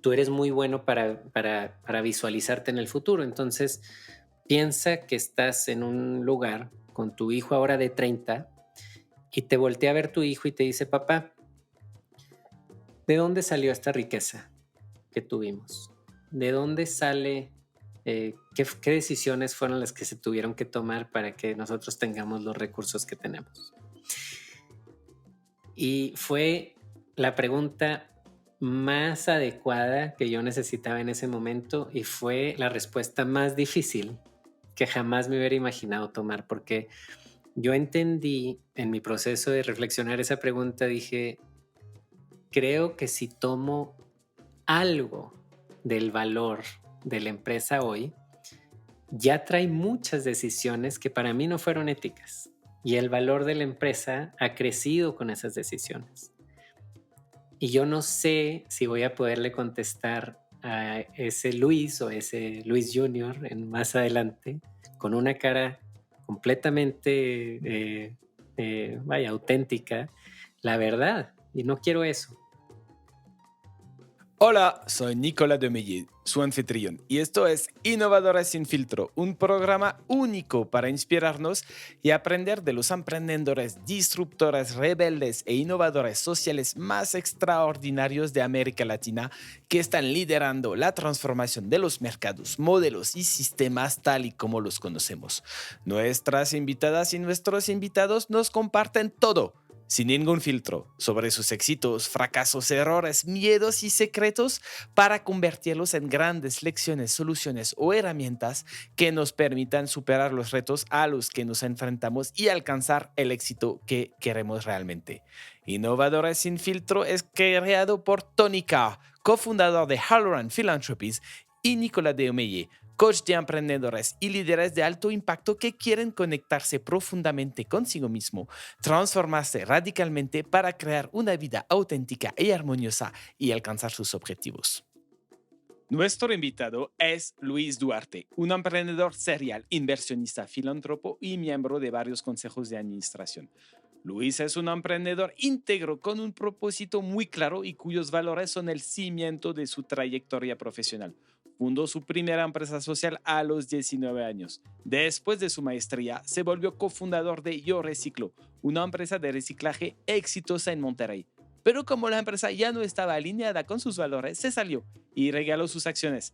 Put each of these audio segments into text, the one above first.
tú eres muy bueno para visualizarte en el futuro. Entonces, piensa que estás en un lugar con tu hijo ahora de 30 y te voltea a ver tu hijo y te dice, papá, ¿de dónde salió esta riqueza que tuvimos? ¿De dónde sale? ¿Qué decisiones fueron las que se tuvieron que tomar para que nosotros tengamos los recursos que tenemos? Y fue la pregunta más adecuada que yo necesitaba en ese momento y fue la respuesta más difícil que jamás me hubiera imaginado tomar, porque yo entendí en mi proceso de reflexionar esa pregunta, dije, creo que si tomo algo del valor de la empresa hoy, ya trae muchas decisiones que para mí no fueron éticas y el valor de la empresa ha crecido con esas decisiones. Y yo no sé si voy a poderle contestar a ese Luis o ese Luis Junior en más adelante con una cara completamente, vaya, auténtica, la verdad. Y no quiero eso. Hola, soy Nicolas Demeye, su anfitrión, y esto es Innovadores sin filtro, un programa único para inspirarnos y aprender de los emprendedores, disruptores, rebeldes e innovadores sociales más extraordinarios de América Latina que están liderando la transformación de los mercados, modelos y sistemas tal y como los conocemos. Nuestras invitadas y nuestros invitados nos comparten todo sin ningún filtro, sobre sus éxitos, fracasos, errores, miedos y secretos para convertirlos en grandes lecciones, soluciones o herramientas que nos permitan superar los retos a los que nos enfrentamos y alcanzar el éxito que queremos realmente. Innovadores sin filtro es creado por Tony Carr, cofundador de Halloran Philanthropies, y Nicolas Deomeye, coach de emprendedores y líderes de alto impacto que quieren conectarse profundamente consigo mismo, transformarse radicalmente para crear una vida auténtica y armoniosa y alcanzar sus objetivos. Nuestro invitado es Luis Duarte, un emprendedor serial, inversionista, filántropo y miembro de varios consejos de administración. Luis es un emprendedor íntegro con un propósito muy claro y cuyos valores son el cimiento de su trayectoria profesional. Fundó su primera empresa social a los 19 años. Después de su maestría, se volvió cofundador de Yo Reciclo, una empresa de reciclaje exitosa en Monterrey. Pero como la empresa ya no estaba alineada con sus valores, se salió y regaló sus acciones.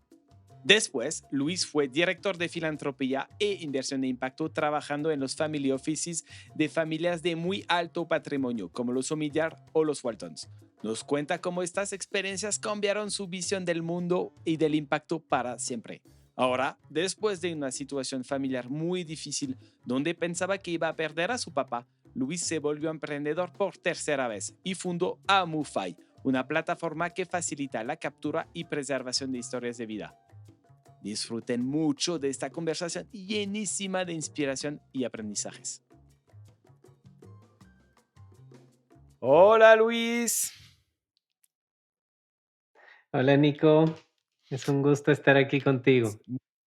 Después, Luis fue director de filantropía e inversión de impacto trabajando en los family offices de familias de muy alto patrimonio, como los Omidyar o los Waltons. Nos cuenta cómo estas experiencias cambiaron su visión del mundo y del impacto para siempre. Ahora, después de una situación familiar muy difícil donde pensaba que iba a perder a su papá, Luis se volvió emprendedor por tercera vez y fundó Amufai, una plataforma que facilita la captura y preservación de historias de vida. Disfruten mucho de esta conversación llenísima de inspiración y aprendizajes. Hola Luis. Hola Nico, es un gusto estar aquí contigo.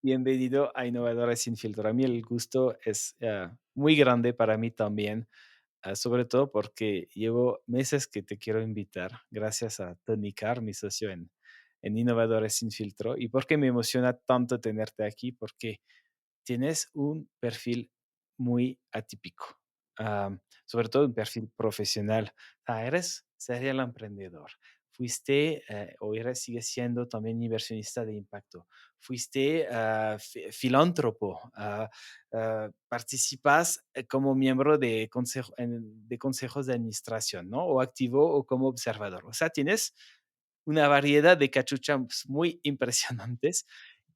Bienvenido a Innovadores sin filtro. A mí el gusto es muy grande para mí también, sobre todo porque llevo meses que te quiero invitar, gracias a Tony Carr, mi socio en Innovadores sin filtro, y porque me emociona tanto tenerte aquí, porque tienes un perfil muy atípico, sobre todo un perfil profesional. Eres serial emprendedor. Fuiste, o eres, sigues siendo también inversionista de impacto. Fuiste filántropo. Participas como miembro de, de consejos de administración, ¿no? O activo o como observador. O sea, tienes una variedad de cachuchas muy impresionantes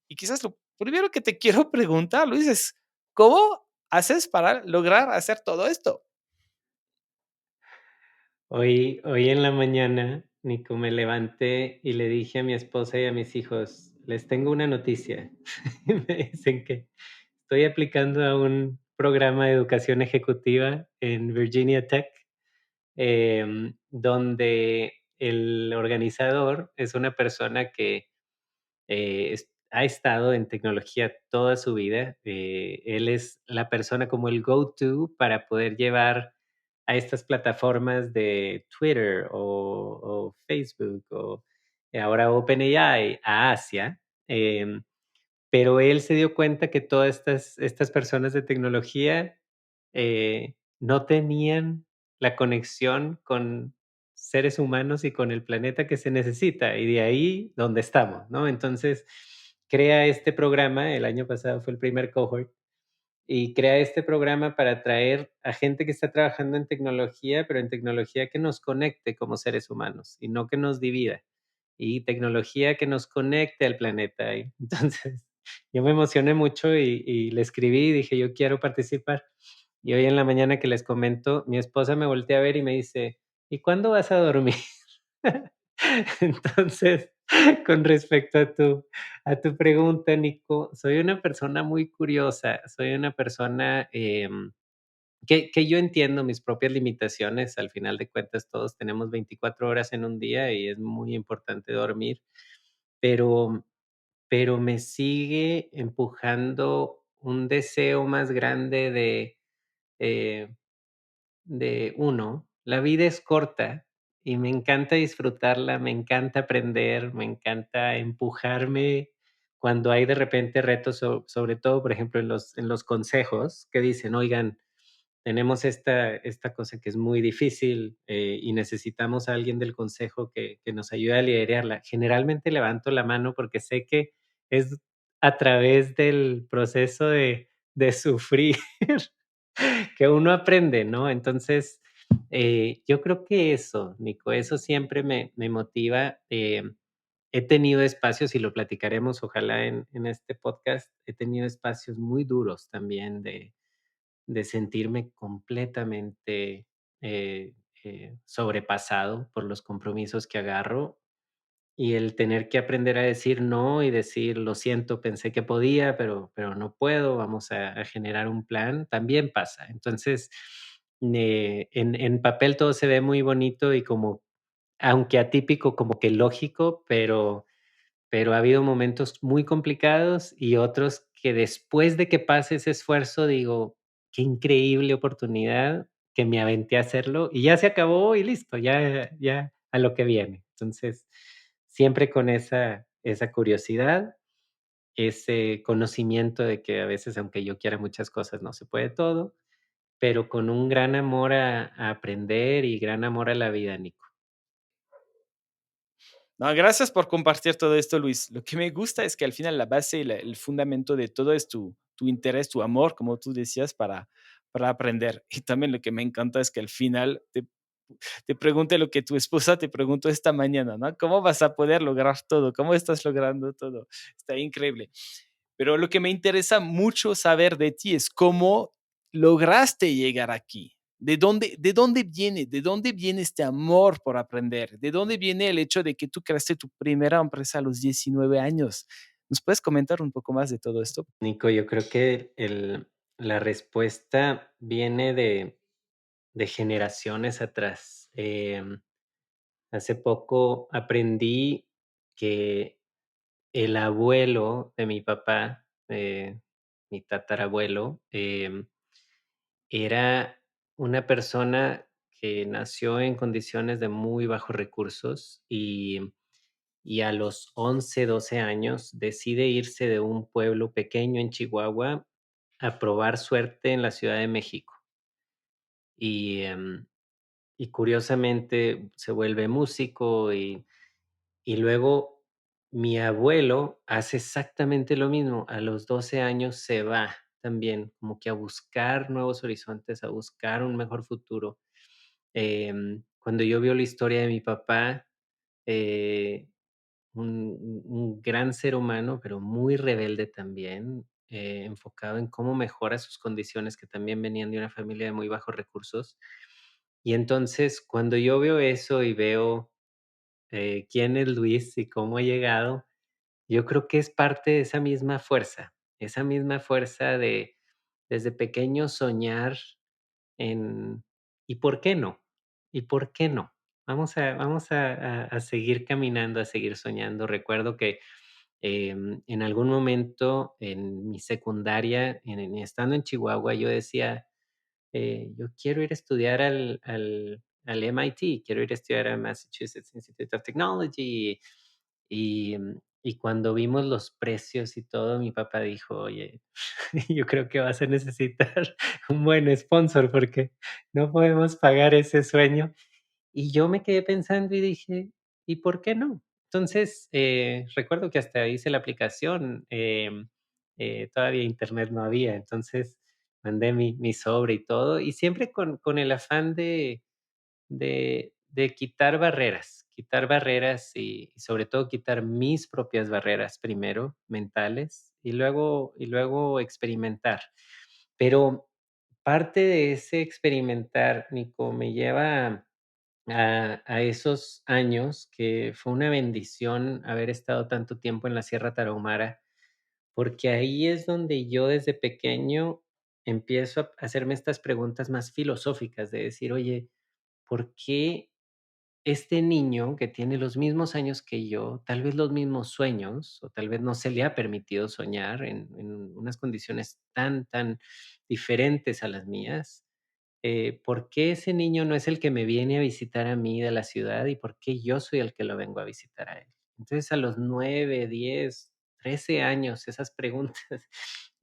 y quizás lo primero que te quiero preguntar, Luis, es, ¿cómo haces para lograr hacer todo esto? Hoy en la mañana, Nico, me levanté y le dije a mi esposa y a mis hijos, les tengo una noticia. Y me dicen que estoy aplicando a un programa de educación ejecutiva en Virginia Tech, donde el organizador es una persona que ha estado en tecnología toda su vida. Él es la persona como el go-to para poder llevar a estas plataformas de Twitter o Facebook ahora OpenAI, a Asia. em, pero él se dio cuenta que todas estas personas de tecnología, no tenían la conexión con seres humanos y con el planeta que se necesita, y de ahí donde estamos, ¿no? Entonces, crea este programa, el año pasado fue el primer cohort, y crea este programa para atraer a gente que está trabajando en tecnología, pero en tecnología que nos conecte como seres humanos y no que nos divida, y tecnología que nos conecte al planeta. Y entonces, yo me emocioné mucho y le escribí y dije: "Yo quiero participar". Y hoy en la mañana que les comento, mi esposa me voltea a ver y me dice: "¿Y cuándo vas a dormir?". Entonces, con respecto a tu pregunta, Nico, soy una persona muy curiosa, soy una persona, que yo entiendo mis propias limitaciones. Al final de cuentas, todos tenemos 24 horas en un día y es muy importante dormir, pero me sigue empujando un deseo más grande eh, de la vida es corta y me encanta disfrutarla, me encanta aprender, me encanta empujarme cuando hay de repente retos, sobre todo, por ejemplo, en los consejos que dicen: "Oigan, tenemos esta cosa que es muy difícil, y necesitamos a alguien del consejo que nos ayude a liderarla". Generalmente levanto la mano porque sé que es a través del proceso de sufrir que uno aprende, ¿no? Entonces, yo creo que eso, Nico, eso siempre me motiva. He tenido espacios, y lo platicaremos ojalá en este podcast, he tenido espacios muy duros también de sentirme completamente, eh, sobrepasado por los compromisos que agarro, y el tener que aprender a decir no y decir: "Lo siento, pensé que podía, pero no puedo, vamos a generar un plan", también pasa. Entonces, en papel todo se ve muy bonito y como, aunque atípico, como que lógico, pero ha habido momentos muy complicados y otros que después de que pase ese esfuerzo digo: "Qué increíble oportunidad que me aventé a hacerlo y ya se acabó y listo, ya a lo que viene". Entonces, siempre con esa curiosidad, ese conocimiento de que a veces, aunque yo quiera muchas cosas, no se puede todo, pero con un gran amor a aprender y gran amor a la vida, Nico. No, gracias por compartir todo esto, Luis. Lo que me gusta es que al final la base, el fundamento de todo es tu interés, tu amor, como tú decías, para aprender. Y también lo que me encanta es que al final te pregunte lo que tu esposa te preguntó esta mañana, ¿no? ¿Cómo vas a poder lograr todo? ¿Cómo estás logrando todo? Está increíble. Pero lo que me interesa mucho saber de ti es cómo lograste llegar aquí. ¿De dónde viene este amor por aprender? ¿De dónde viene el hecho de que tú creaste tu primera empresa a los 19 años? ¿Nos puedes comentar un poco más de todo esto? Nico, yo creo que la respuesta viene de generaciones atrás. Hace poco aprendí que el abuelo de mi papá, mi tatarabuelo, era una persona que nació en condiciones de muy bajos recursos y a los 11, 12 años decide irse de un pueblo pequeño en Chihuahua a probar suerte en la Ciudad de México. Y, y curiosamente se vuelve músico y luego mi abuelo hace exactamente lo mismo. A los 12 años se va también, como que a buscar nuevos horizontes, a buscar un mejor futuro. Cuando yo veo la historia de mi papá, eh, un gran ser humano, pero muy rebelde también, enfocado en cómo mejora sus condiciones, que también venían de una familia de muy bajos recursos. Y entonces, cuando yo veo eso y veo quién es Luis y cómo ha llegado, yo creo que es parte de esa misma fuerza de desde pequeño soñar en ¿y por qué no? ¿Y por qué no? Vamos a seguir caminando, a seguir soñando. Recuerdo que en algún momento en mi secundaria, estando en Chihuahua, yo decía, yo quiero ir a estudiar al MIT, quiero ir a estudiar al Massachusetts Institute of Technology, Y cuando vimos los precios y todo, mi papá dijo: "Oye, yo creo que vas a necesitar un buen sponsor porque no podemos pagar ese sueño". Y yo me quedé pensando y dije: "¿Y por qué no?". Entonces, recuerdo que hasta hice la aplicación, todavía internet no había, entonces mandé mi sobre y todo, y siempre con el afán de quitar barreras y sobre todo quitar mis propias barreras primero, mentales, y luego experimentar. Pero parte de ese experimentar, Nico, me lleva a esos años que fue una bendición haber estado tanto tiempo en la Sierra Tarahumara, porque ahí es donde yo desde pequeño empiezo a hacerme estas preguntas más filosóficas de decir: "Oye, ¿por qué este niño que tiene los mismos años que yo, tal vez los mismos sueños, o tal vez no se le ha permitido soñar en unas condiciones tan diferentes a las mías, por qué ese niño no es el que me viene a visitar a mí de la ciudad y por qué yo soy el que lo vengo a visitar a él?". Entonces, a los 9, 10, 13 años, esas preguntas,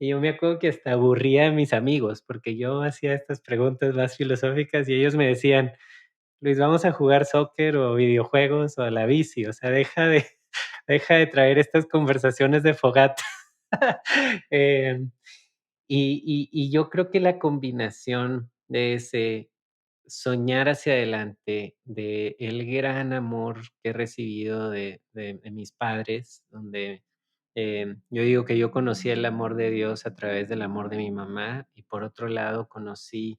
y yo me acuerdo que hasta aburría a mis amigos, porque yo hacía estas preguntas más filosóficas y ellos me decían: "Luis, vamos a jugar soccer o videojuegos o a la bici, o sea, deja de traer estas conversaciones de fogata". Em, y yo creo que la combinación de ese soñar hacia adelante, de el gran amor que he recibido de mis padres, donde, yo digo que yo conocí el amor de Dios a través del amor de mi mamá, y por otro lado conocí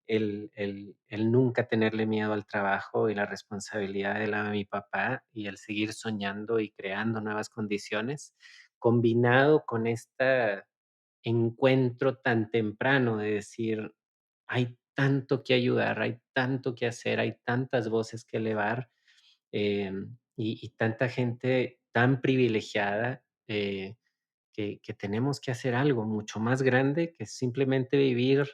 el nunca tenerle miedo al trabajo y la responsabilidad del lado de mi papá, y el seguir soñando y creando nuevas condiciones, combinado con este encuentro tan temprano de decir: "Hay tanto que ayudar, hay tanto que hacer, hay tantas voces que elevar, y tanta gente tan privilegiada, que tenemos que hacer algo mucho más grande que simplemente vivir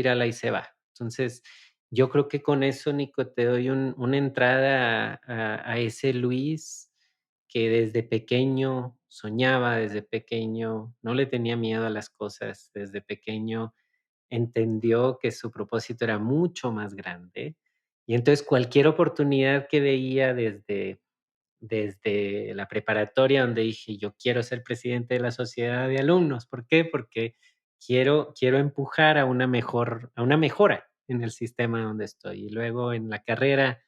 a la y se va". Entonces, yo creo que con eso, Nico, te doy una entrada a ese Luis que desde pequeño soñaba, desde pequeño no le tenía miedo a las cosas, desde pequeño entendió que su propósito era mucho más grande, y entonces cualquier oportunidad que veía desde la preparatoria, donde dije: "Yo quiero ser presidente de la sociedad de alumnos". ¿Por qué? Porque quiero empujar a una mejora en el sistema donde estoy. Y luego en la carrera,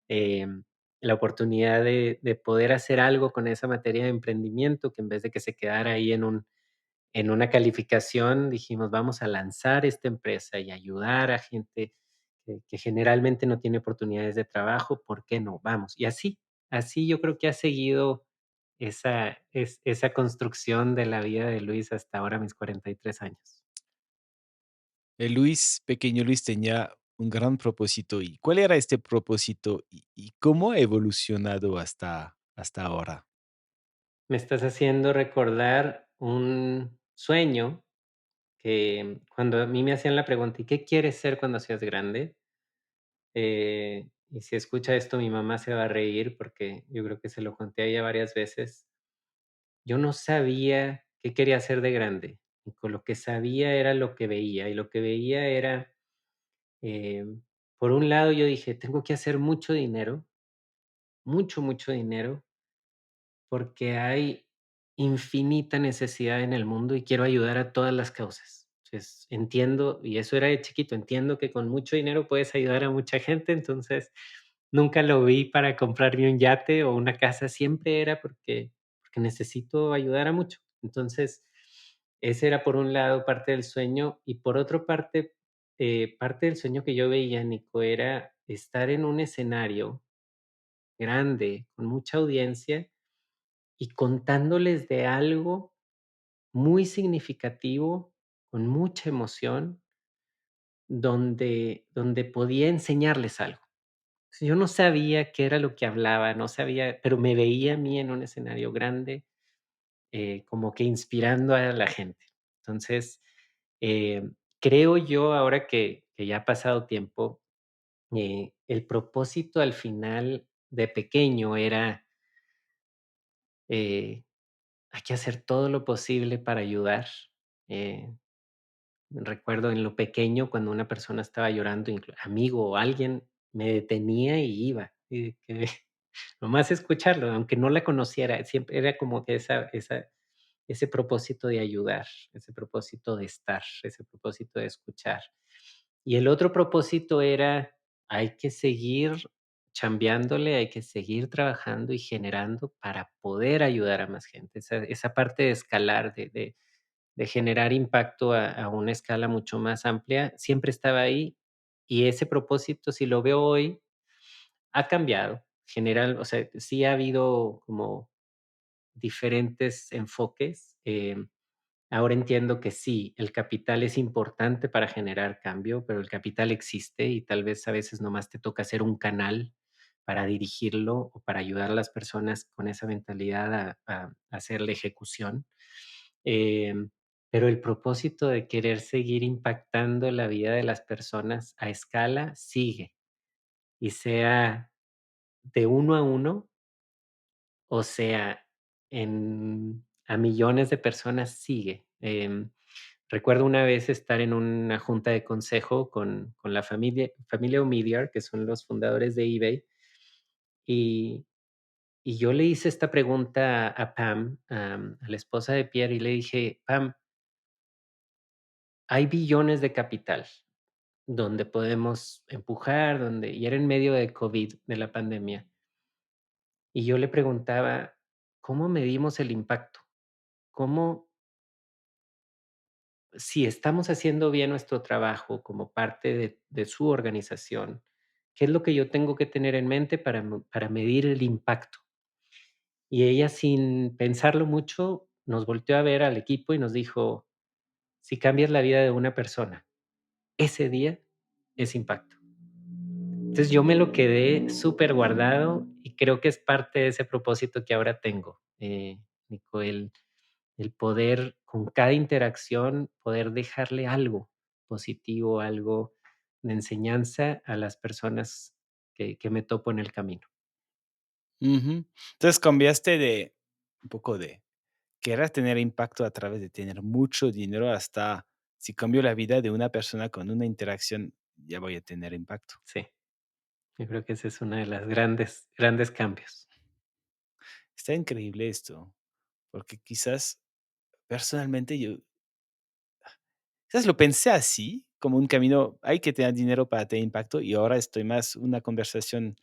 la oportunidad de poder hacer algo con esa materia de emprendimiento, que en vez de que se quedara ahí en una calificación, dijimos: "Vamos a lanzar esta empresa y ayudar a gente que generalmente no tiene oportunidades de trabajo, ¿por qué no? Vamos". Y así yo creo que ha seguido esa construcción de la vida de Luis hasta ahora, mis 43 años. El Luis, pequeño Luis, tenía un gran propósito. ¿Y cuál era este propósito y cómo ha evolucionado hasta ahora? Me estás haciendo recordar un sueño que cuando a mí me hacían la pregunta: "¿Y qué quieres ser cuando seas grande?". Y si escucha esto, mi mamá se va a reír porque yo creo que se lo conté a ella varias veces. Yo no sabía qué quería hacer de grande, y con lo que sabía era lo que veía, y lo que veía era, por un lado, yo dije: "Tengo que hacer mucho dinero, mucho dinero, porque hay infinita necesidad en el mundo y quiero ayudar a todas las causas". Entonces, entiendo, y eso era de chiquito, entiendo que con mucho dinero puedes ayudar a mucha gente, entonces nunca lo vi para comprarme un yate o una casa, siempre era porque necesito ayudar a mucho. Entonces, ese era por un lado parte del sueño, y por otra parte, parte del sueño que yo veía, Nico, era estar en un escenario grande, con mucha audiencia, y contándoles de algo muy significativo, con mucha emoción, donde podía enseñarles algo. Sí, yo no sabía qué era lo que hablaba, no sabía, pero me veía a mí en un escenario grande, como que inspirando a la gente. Entonces, creo yo, ahora que ya ha pasado tiempo, el propósito al final de pequeño era eh, hay que hacer todo lo posible para ayudar. Eh, Recuerdo en lo pequeño cuando una persona estaba llorando, amigo o alguien, me detenía y iba. Y que nomás escucharlo, aunque no la conociera, siempre era como que ese propósito de ayudar, ese propósito de estar, ese propósito de escuchar. Y el otro propósito era, hay que seguir chambeándole, hay que seguir trabajando y generando para poder ayudar a más gente. Esa parte de escalar, de generar impacto a una escala mucho más amplia, siempre estaba ahí. Y ese propósito, si lo veo hoy, ha cambiado. General, o sea, sí ha habido como diferentes enfoques. Ahora entiendo que sí, el capital es importante para generar cambio, pero el capital existe y tal vez a veces nomás te toca hacer un canal para dirigirlo o para ayudar a las personas con esa mentalidad a hacer la ejecución. Em, pero el propósito de querer seguir impactando la vida de las personas a escala sigue, y sea de uno a uno, o sea, a millones de personas sigue. Recuerdo una vez estar en una junta de consejo con la familia Omidyar, que son los fundadores de eBay, y, y yo le hice esta pregunta a Pam, a la esposa de Pierre, y le dije, Pam, hay billones de capital donde podemos empujar, y era en medio de COVID, de la pandemia. Y yo le preguntaba, ¿cómo medimos el impacto? ¿Cómo, si estamos haciendo bien nuestro trabajo como parte de su organización, qué es lo que yo tengo que tener en mente para medir el impacto? Y ella, sin pensarlo mucho, nos volteó a ver al equipo y nos dijo, si cambias la vida de una persona, ese día es impacto. Entonces yo me lo quedé súper guardado y creo que es parte de ese propósito que ahora tengo, Nico, el poder con cada interacción, poder dejarle algo positivo, algo de enseñanza a las personas que me topo en el camino. Ujú. Entonces cambiaste de un poco de querer tener impacto a través de tener mucho dinero hasta si cambio la vida de una persona con una interacción, ya voy a tener impacto. Sí, yo creo que ese es uno de los grandes, grandes cambios. Está increíble esto, porque quizás personalmente yo, quizás lo pensé así, como un camino, hay que tener dinero para tener impacto y ahora estoy más una conversación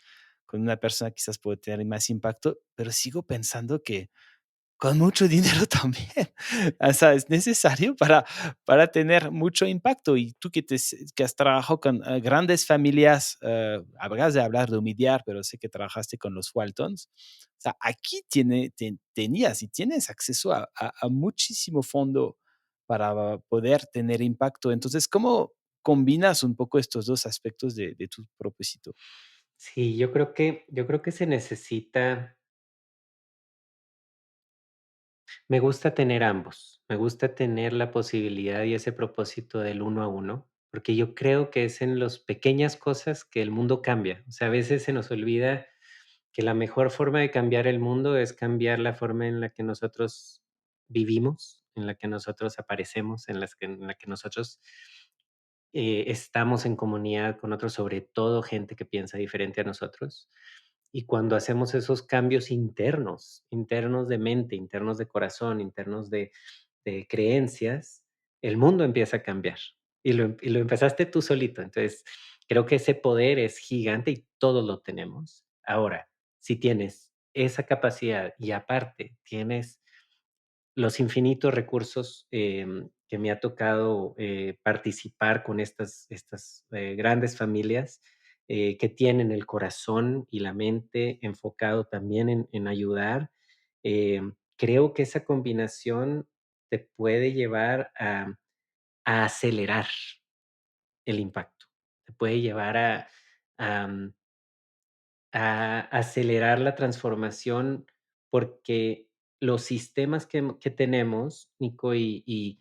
con una persona quizás puede tener más impacto, pero sigo pensando que con mucho dinero también. O sea, es necesario para tener mucho impacto. Y tú que has trabajado con grandes familias, habrás de hablar de Omidyar, pero sé que trabajaste con los Waltons. O sea, aquí tenías y tienes acceso a muchísimo fondo para poder tener impacto. Entonces, ¿cómo combinas un poco estos dos aspectos de tu propósito? Sí, yo creo que se necesita. Me gusta tener ambos. Me gusta tener la posibilidad y ese propósito del uno a uno, porque yo creo que es en las pequeñas cosas que el mundo cambia. O sea, a veces se nos olvida que la mejor forma de cambiar el mundo es cambiar la forma en la que nosotros vivimos, en la que nosotros aparecemos, en la que nosotros estamos en comunidad con otros, sobre todo gente que piensa diferente a nosotros. Y cuando hacemos esos cambios internos, internos de mente, internos de corazón, internos de creencias, el mundo empieza a cambiar. Y lo empezaste tú solito. Entonces, creo que ese poder es gigante y todos lo tenemos. Ahora, si tienes esa capacidad y aparte tienes los infinitos recursos, que me ha tocado, participar con estas grandes familias, que tienen el corazón y la mente enfocado también en ayudar. Creo que esa combinación te puede llevar a acelerar el impacto, te puede llevar a a acelerar la transformación, porque los sistemas que tenemos, Nico, y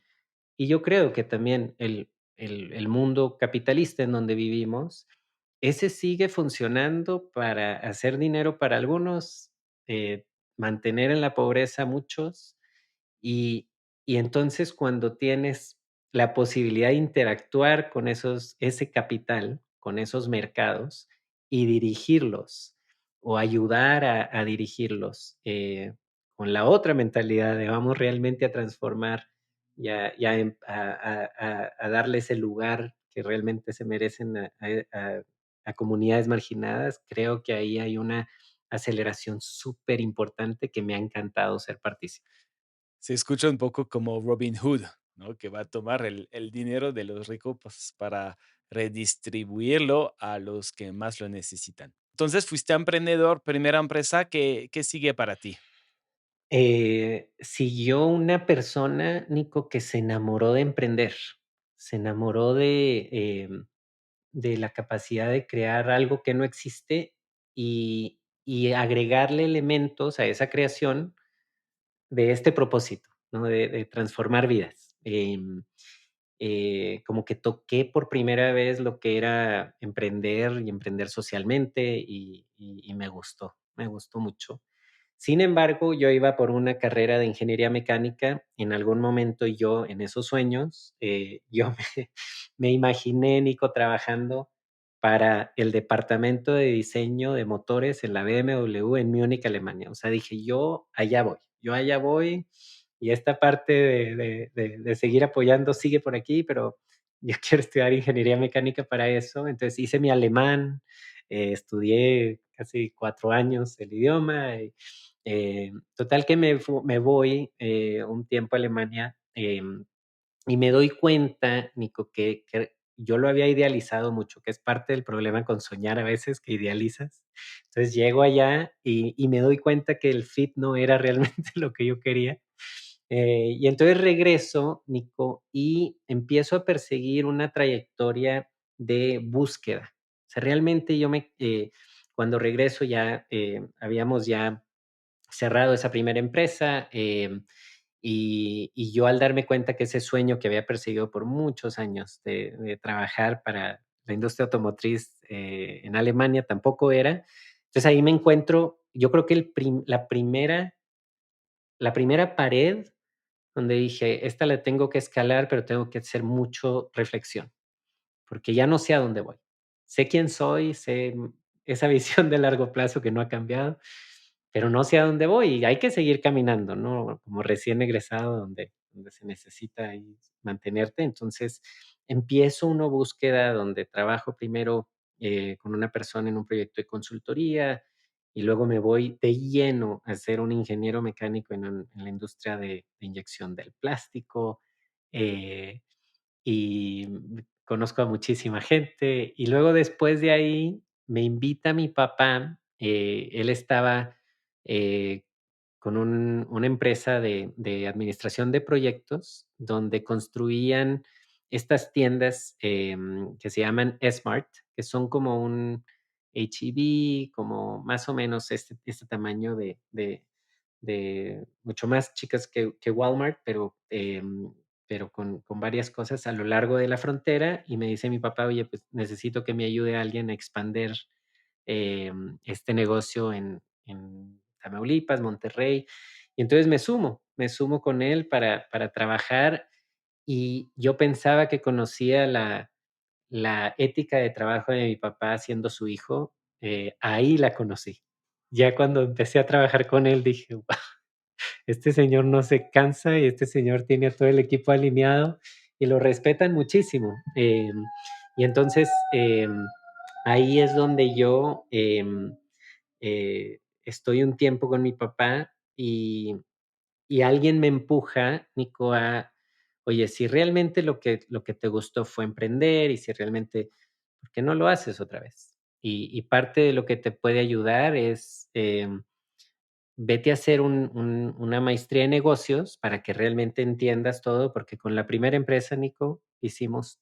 yo creo que también el mundo capitalista en donde vivimos, ese sigue funcionando para hacer dinero para algunos, mantener en la pobreza a muchos y, y entonces cuando tienes la posibilidad de interactuar con ese capital, con esos mercados y dirigirlos o ayudar a dirigirlos con la otra mentalidad de vamos realmente a transformar a darles el lugar que realmente se merecen a comunidades marginadas, creo que ahí hay una aceleración súper importante que me ha encantado ser partícipe. Se escucha un poco como Robin Hood, ¿no? Que va a tomar el dinero de los ricos pues, para redistribuirlo a los que más lo necesitan. Entonces, fuiste emprendedor, primera empresa, ¿qué sigue para ti? Siguió una persona, Nico, que se enamoró de emprender, se enamoró de la capacidad de crear algo que no existe y agregarle elementos a esa creación de este propósito, ¿no? De transformar vidas. Como que toqué por primera vez lo que era emprender y emprender socialmente y me gustó mucho. Sin embargo, yo iba por una carrera de ingeniería mecánica. En algún momento yo, en esos sueños, yo me imaginé, Nico, trabajando para el departamento de diseño de motores en la BMW en Múnich, Alemania. O sea, dije, yo allá voy y esta parte de seguir apoyando sigue por aquí, pero yo quiero estudiar ingeniería mecánica para eso. Entonces hice mi alemán, estudié casi 4 años el idioma. Total que me voy un tiempo a Alemania y me doy cuenta, Nico, que yo lo había idealizado mucho, que es parte del problema con soñar a veces, que idealizas. Entonces llego allá y me doy cuenta que el fit no era realmente lo que yo quería. Y entonces regreso, Nico, y empiezo a perseguir una trayectoria de búsqueda. O sea, realmente cuando regreso ya habíamos ya cerrado esa primera empresa. Y yo al darme cuenta que ese sueño que había perseguido por muchos años de trabajar para la industria automotriz en Alemania tampoco era. Entonces ahí me encuentro, yo creo que la primera pared donde dije, esta la tengo que escalar, pero tengo que hacer mucho reflexión porque ya no sé a dónde voy. Sé quién soy, sé esa visión de largo plazo que no ha cambiado, pero no sé a dónde voy y hay que seguir caminando, ¿no? Como recién egresado donde se necesita ahí mantenerte. Entonces, empiezo una búsqueda donde trabajo primero con una persona en un proyecto de consultoría y luego me voy de lleno a ser un ingeniero mecánico en la industria de inyección del plástico. eh, y conozco a muchísima gente. Y luego después de ahí me invita mi papá, él estaba eh, con una empresa de administración de proyectos donde construían estas tiendas que se llaman Smart, que son como un H-E-B, como más o menos este tamaño de mucho más chicas que Walmart, pero con varias cosas a lo largo de la frontera. Y me dice mi papá, oye, pues necesito que me ayude alguien a expander este negocio en Tamaulipas, Monterrey. Y entonces me sumo con él para trabajar y yo pensaba que conocía la ética de trabajo de mi papá siendo su hijo, ahí la conocí. Ya cuando empecé a trabajar con él dije, este señor no se cansa y este señor tiene a todo el equipo alineado y lo respetan muchísimo. Y entonces ahí es donde yo estoy un tiempo con mi papá y alguien me empuja, Nico, oye, si realmente lo que te gustó fue emprender y si realmente, ¿por qué no lo haces otra vez? Y parte de lo que te puede ayudar es vete a hacer una maestría en negocios para que realmente entiendas todo, porque con la primera empresa, Nico, hicimos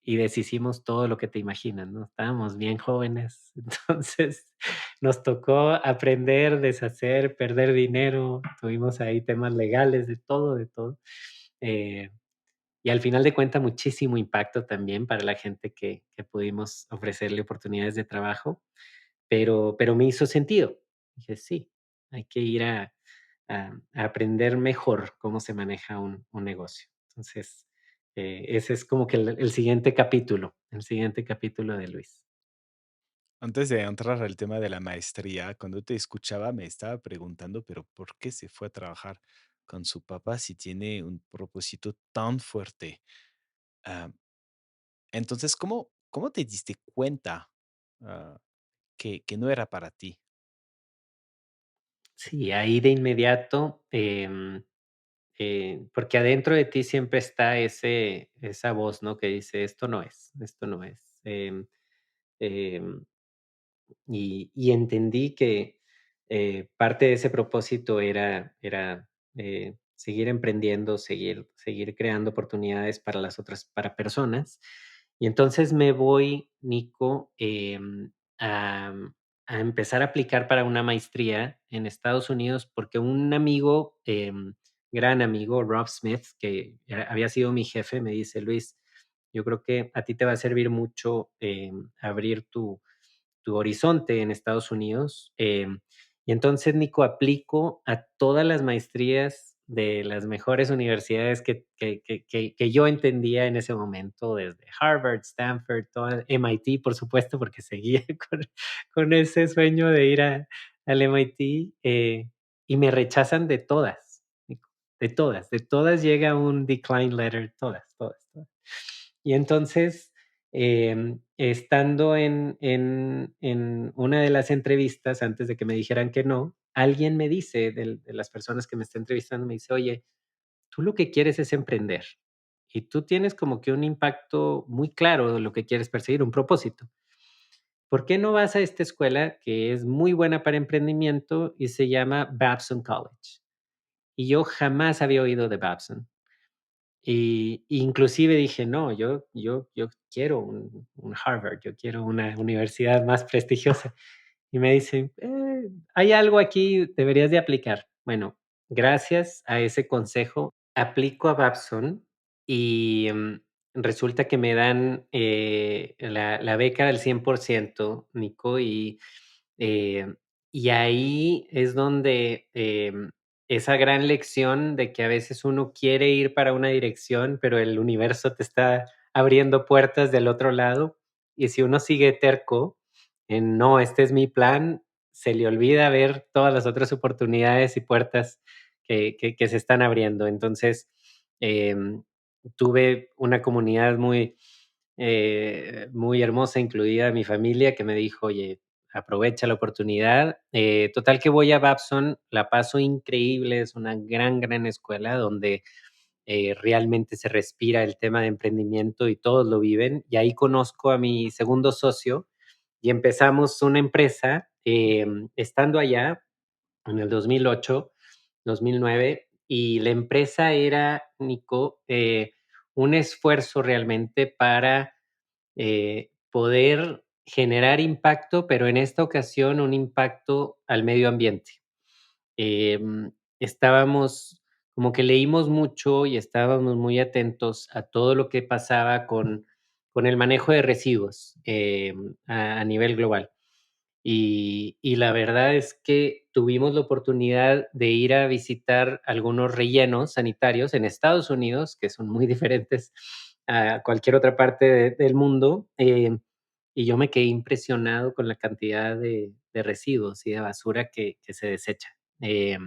y deshicimos todo lo que te imaginas, ¿no? Estábamos bien jóvenes, entonces nos tocó aprender, deshacer, perder dinero, tuvimos ahí temas legales, de todo, de todo. Eh, y al final de cuentas, muchísimo impacto también para la gente que pudimos ofrecerle oportunidades de trabajo, pero me hizo sentido. Dije, sí. hay que ir a aprender mejor cómo se maneja un negocio. Entonces, ese es como que el siguiente capítulo de Luis. Antes de entrar al tema de la maestría, cuando te escuchaba me estaba preguntando, pero ¿por qué se fue a trabajar con su papá si tiene un propósito tan fuerte? Ah, entonces, ¿cómo te diste cuenta ah, que no era para ti? Sí, ahí de inmediato, porque adentro de ti siempre está esa voz, ¿no? Que dice, esto no es, esto no es. Em, y entendí que parte de ese propósito era seguir emprendiendo, seguir creando oportunidades para las otras, para personas. Y entonces me voy, Nico, a, a empezar a aplicar para una maestría en Estados Unidos porque un amigo, gran amigo, Rob Smith, que había sido mi jefe, me dice, Luis, yo creo que a ti te va a servir mucho abrir tu horizonte en Estados Unidos. Y entonces, Nico, aplico a todas las maestrías de las mejores universidades que yo entendía en ese momento, desde Harvard, Stanford, MIT, por supuesto, porque seguía con ese sueño de ir al MIT, y me rechazan de todas, Nico, de todas llega un decline letter, todas, todas, todas. Y entonces, estando en una de las entrevistas, antes de que me dijeran que no, alguien me dice, de las personas que me está entrevistando, me dice, oye, tú lo que quieres es emprender y tú tienes como que un impacto muy claro de lo que quieres perseguir, un propósito. ¿Por qué no vas a esta escuela que es muy buena para emprendimiento y se llama Babson College? Y yo jamás había oído de Babson. Y inclusive dije, no, yo quiero un Harvard, yo quiero una universidad más prestigiosa. Y me dicen, hay algo aquí, deberías de aplicar. Bueno, gracias a ese consejo, aplico a Babson y resulta que me dan la beca del 100%, Nico, eh, y ahí es donde esa gran lección de que a veces uno quiere ir para una dirección, pero el universo te está abriendo puertas del otro lado. Y si uno sigue terco en no, este es mi plan, se le olvida ver todas las otras oportunidades y puertas que se están abriendo. Entonces, tuve una comunidad muy hermosa, incluida mi familia, que me dijo, oye, aprovecha la oportunidad. Total que voy a Babson, la paso increíble, es una gran, gran escuela donde realmente se respira el tema de emprendimiento y todos lo viven. Y ahí conozco a mi segundo socio y empezamos una empresa estando allá en el 2008, 2009, y la empresa era, Nico, un esfuerzo realmente para poder generar impacto, pero en esta ocasión un impacto al medio ambiente. Estábamos, como que leímos mucho y estábamos muy atentos a todo lo que pasaba con el manejo de residuos a nivel global. Y la verdad es que tuvimos la oportunidad de ir a visitar algunos rellenos sanitarios en Estados Unidos, que son muy diferentes a cualquier otra parte del mundo, y yo me quedé impresionado con la cantidad de residuos y de basura que se desecha. Y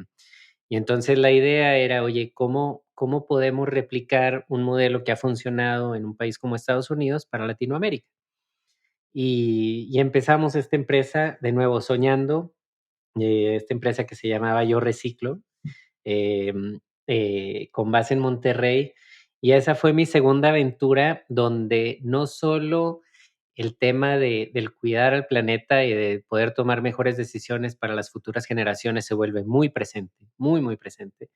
entonces la idea era, oye, ¿cómo podemos replicar un modelo que ha funcionado en un país como Estados Unidos para Latinoamérica? Y empezamos esta empresa de nuevo soñando, esta empresa que se llamaba Yo Reciclo, con base en Monterrey. Y esa fue mi segunda aventura donde no solo el tema del cuidar al planeta y de poder tomar mejores decisiones para las futuras generaciones se vuelve muy presente, muy, muy presente,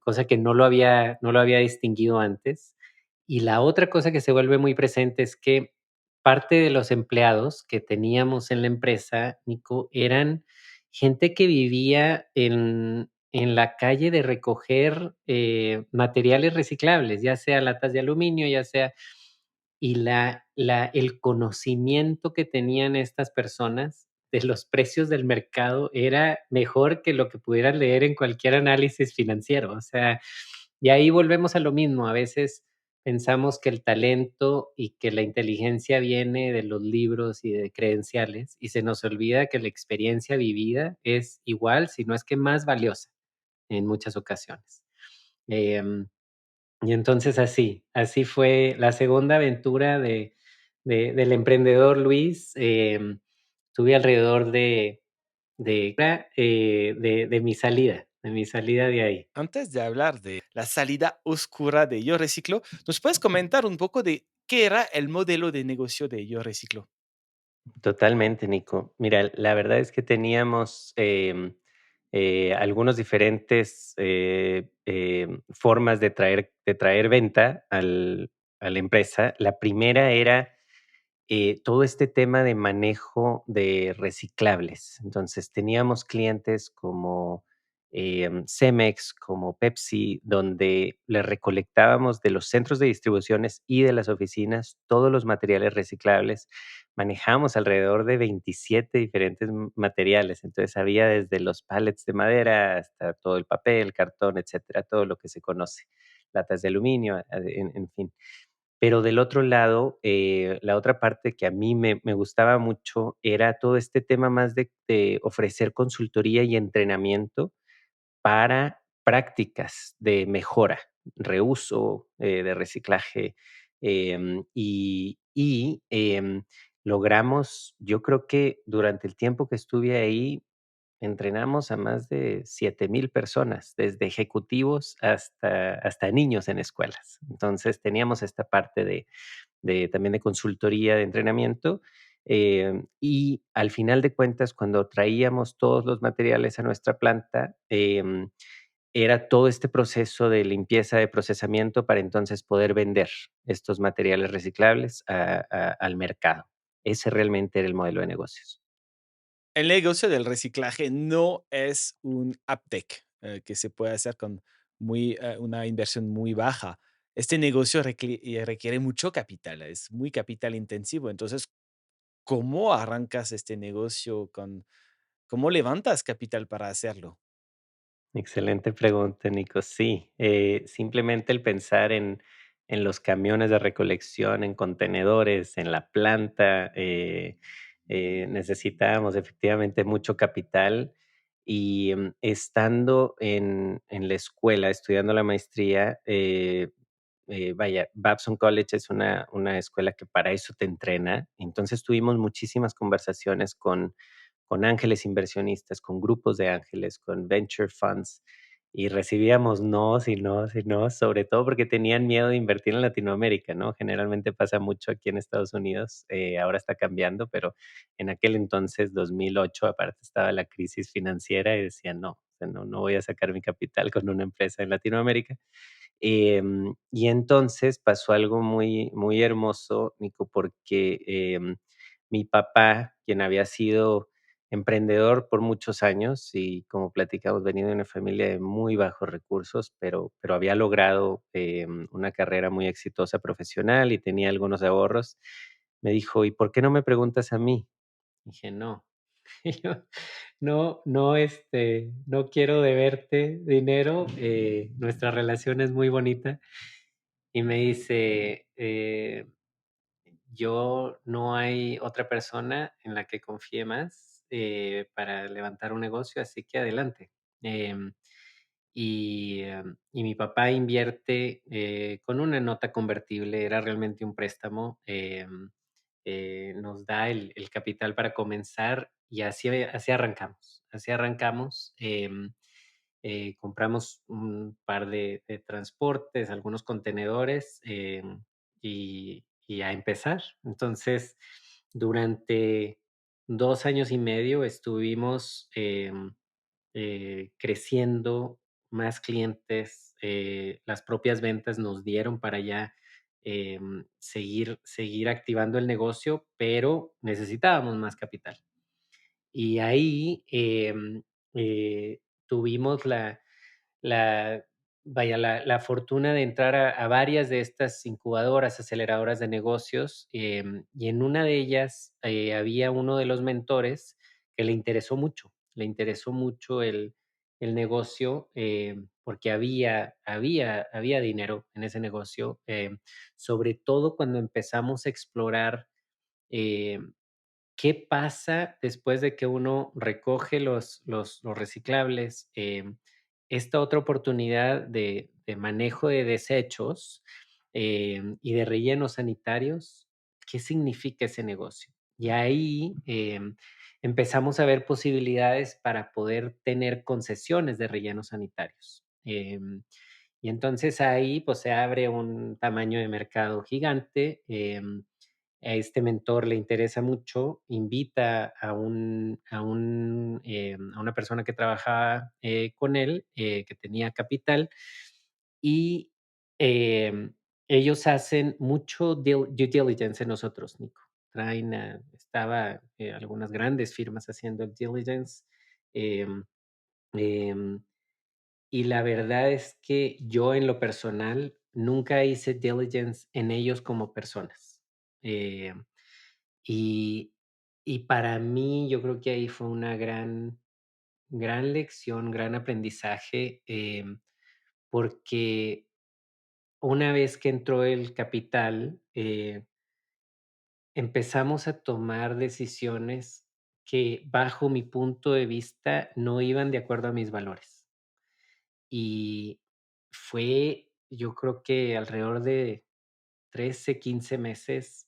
cosa que no lo había distinguido antes. Y la otra cosa que se vuelve muy presente es que parte de los empleados que teníamos en la empresa, Nico, eran gente que vivía en la calle de recoger materiales reciclables, ya sea latas de aluminio, ya sea, y el conocimiento que tenían estas personas de los precios del mercado era mejor que lo que pudieras leer en cualquier análisis financiero. O sea, y ahí volvemos a lo mismo. A veces pensamos que el talento y que la inteligencia viene de los libros y de credenciales, y se nos olvida que la experiencia vivida es igual, si no es que más valiosa en muchas ocasiones. Em, y entonces así fue la segunda aventura del emprendedor Luis. Tuve alrededor de mi salida de ahí. Antes de hablar de la salida oscura de Yo Reciclo, ¿nos puedes comentar un poco de qué era el modelo de negocio de Yo Reciclo? Totalmente, Nico. Mira, la verdad es que teníamos algunos diferentes formas de traer venta a la empresa. La primera era todo este tema de manejo de reciclables. Entonces, teníamos clientes como Cemex, como Pepsi, donde le recolectábamos de los centros de distribuciones y de las oficinas todos los materiales reciclables. Manejamos alrededor de 27 diferentes materiales. Entonces, había desde los pallets de madera hasta todo el papel, cartón, etcétera, todo lo que se conoce, latas de aluminio, en fin. Pero del otro lado, la otra parte que a mí me gustaba mucho era todo este tema más de ofrecer consultoría y entrenamiento para prácticas de mejora, reuso, de reciclaje, logramos, yo creo que durante el tiempo que estuve ahí, entrenamos a más de 7,000 personas, desde ejecutivos hasta niños en escuelas. Entonces, teníamos esta parte de también de consultoría, de entrenamiento, y al final de cuentas, cuando traíamos todos los materiales a nuestra planta, era todo este proceso de limpieza, de procesamiento para entonces poder vender estos materiales reciclables al mercado. Ese realmente era el modelo de negocios. El negocio del reciclaje no es un uptake que se puede hacer con una inversión muy baja. Este negocio requiere mucho capital, es muy capital intensivo. Entonces, ¿cómo arrancas este negocio cómo levantas capital para hacerlo? Excelente pregunta, Nico. Sí, simplemente el pensar en los camiones de recolección, en contenedores, en la planta, necesitábamos efectivamente mucho capital y estando en la escuela, estudiando la maestría, vaya, Babson College es una escuela que para eso te entrena. Entonces tuvimos muchísimas conversaciones con ángeles inversionistas, con grupos de ángeles, con venture funds, y recibíamos nos y nos y nos, sobre todo porque tenían miedo de invertir en Latinoamérica, ¿no? Generalmente pasa mucho aquí en Estados Unidos, ahora está cambiando, pero en aquel entonces, 2008, aparte estaba la crisis financiera y decían, no, o sea, no voy a sacar mi capital con una empresa en Latinoamérica. Y entonces pasó algo muy hermoso, Nico, porque mi papá, quien había sido emprendedor por muchos años y como platicamos, venido de una familia de muy bajos recursos, pero había logrado una carrera muy exitosa profesional y tenía algunos ahorros, me dijo, ¿y por qué no me preguntas a mí? Dije, no, yo no quiero deberte dinero, nuestra relación es muy bonita. Y me dice, yo no hay otra persona en la que confíe más para levantar un negocio, así que adelante. Em, y mi papá invierte con una nota convertible, era realmente un préstamo, nos da el capital para comenzar y así arrancamos, así arrancamos. Compramos un par de transportes, algunos contenedores y a empezar. Entonces, durante 2 años y medio estuvimos creciendo, más clientes, las propias ventas nos dieron para ya seguir activando el negocio, pero necesitábamos más capital. Y ahí tuvimos la, la fortuna de entrar a varias de estas incubadoras, aceleradoras de negocios, y en una de ellas había uno de los mentores que le interesó mucho el negocio, porque había dinero en ese negocio, sobre todo cuando empezamos a explorar eh, qué pasa después de que uno recoge los reciclables. Esta otra oportunidad de manejo de desechos y de rellenos sanitarios, ¿qué significa ese negocio? Y ahí empezamos a ver posibilidades para poder tener concesiones de rellenos sanitarios. Y entonces ahí pues se abre un tamaño de mercado gigante. A este mentor le interesa mucho, invita a una persona que trabajaba con él, que tenía capital, y ellos hacen mucho due diligence en nosotros, Nico. Estaba algunas grandes firmas haciendo el diligence. em, em, y la verdad es que yo en lo personal nunca hice diligence en ellos como personas. Eh, y, y para mí yo creo que ahí fue una gran lección, gran aprendizaje, porque una vez que entró el capital, empezamos a tomar decisiones que bajo mi punto de vista no iban de acuerdo a mis valores. Y fue, yo creo que alrededor de 13, 15 meses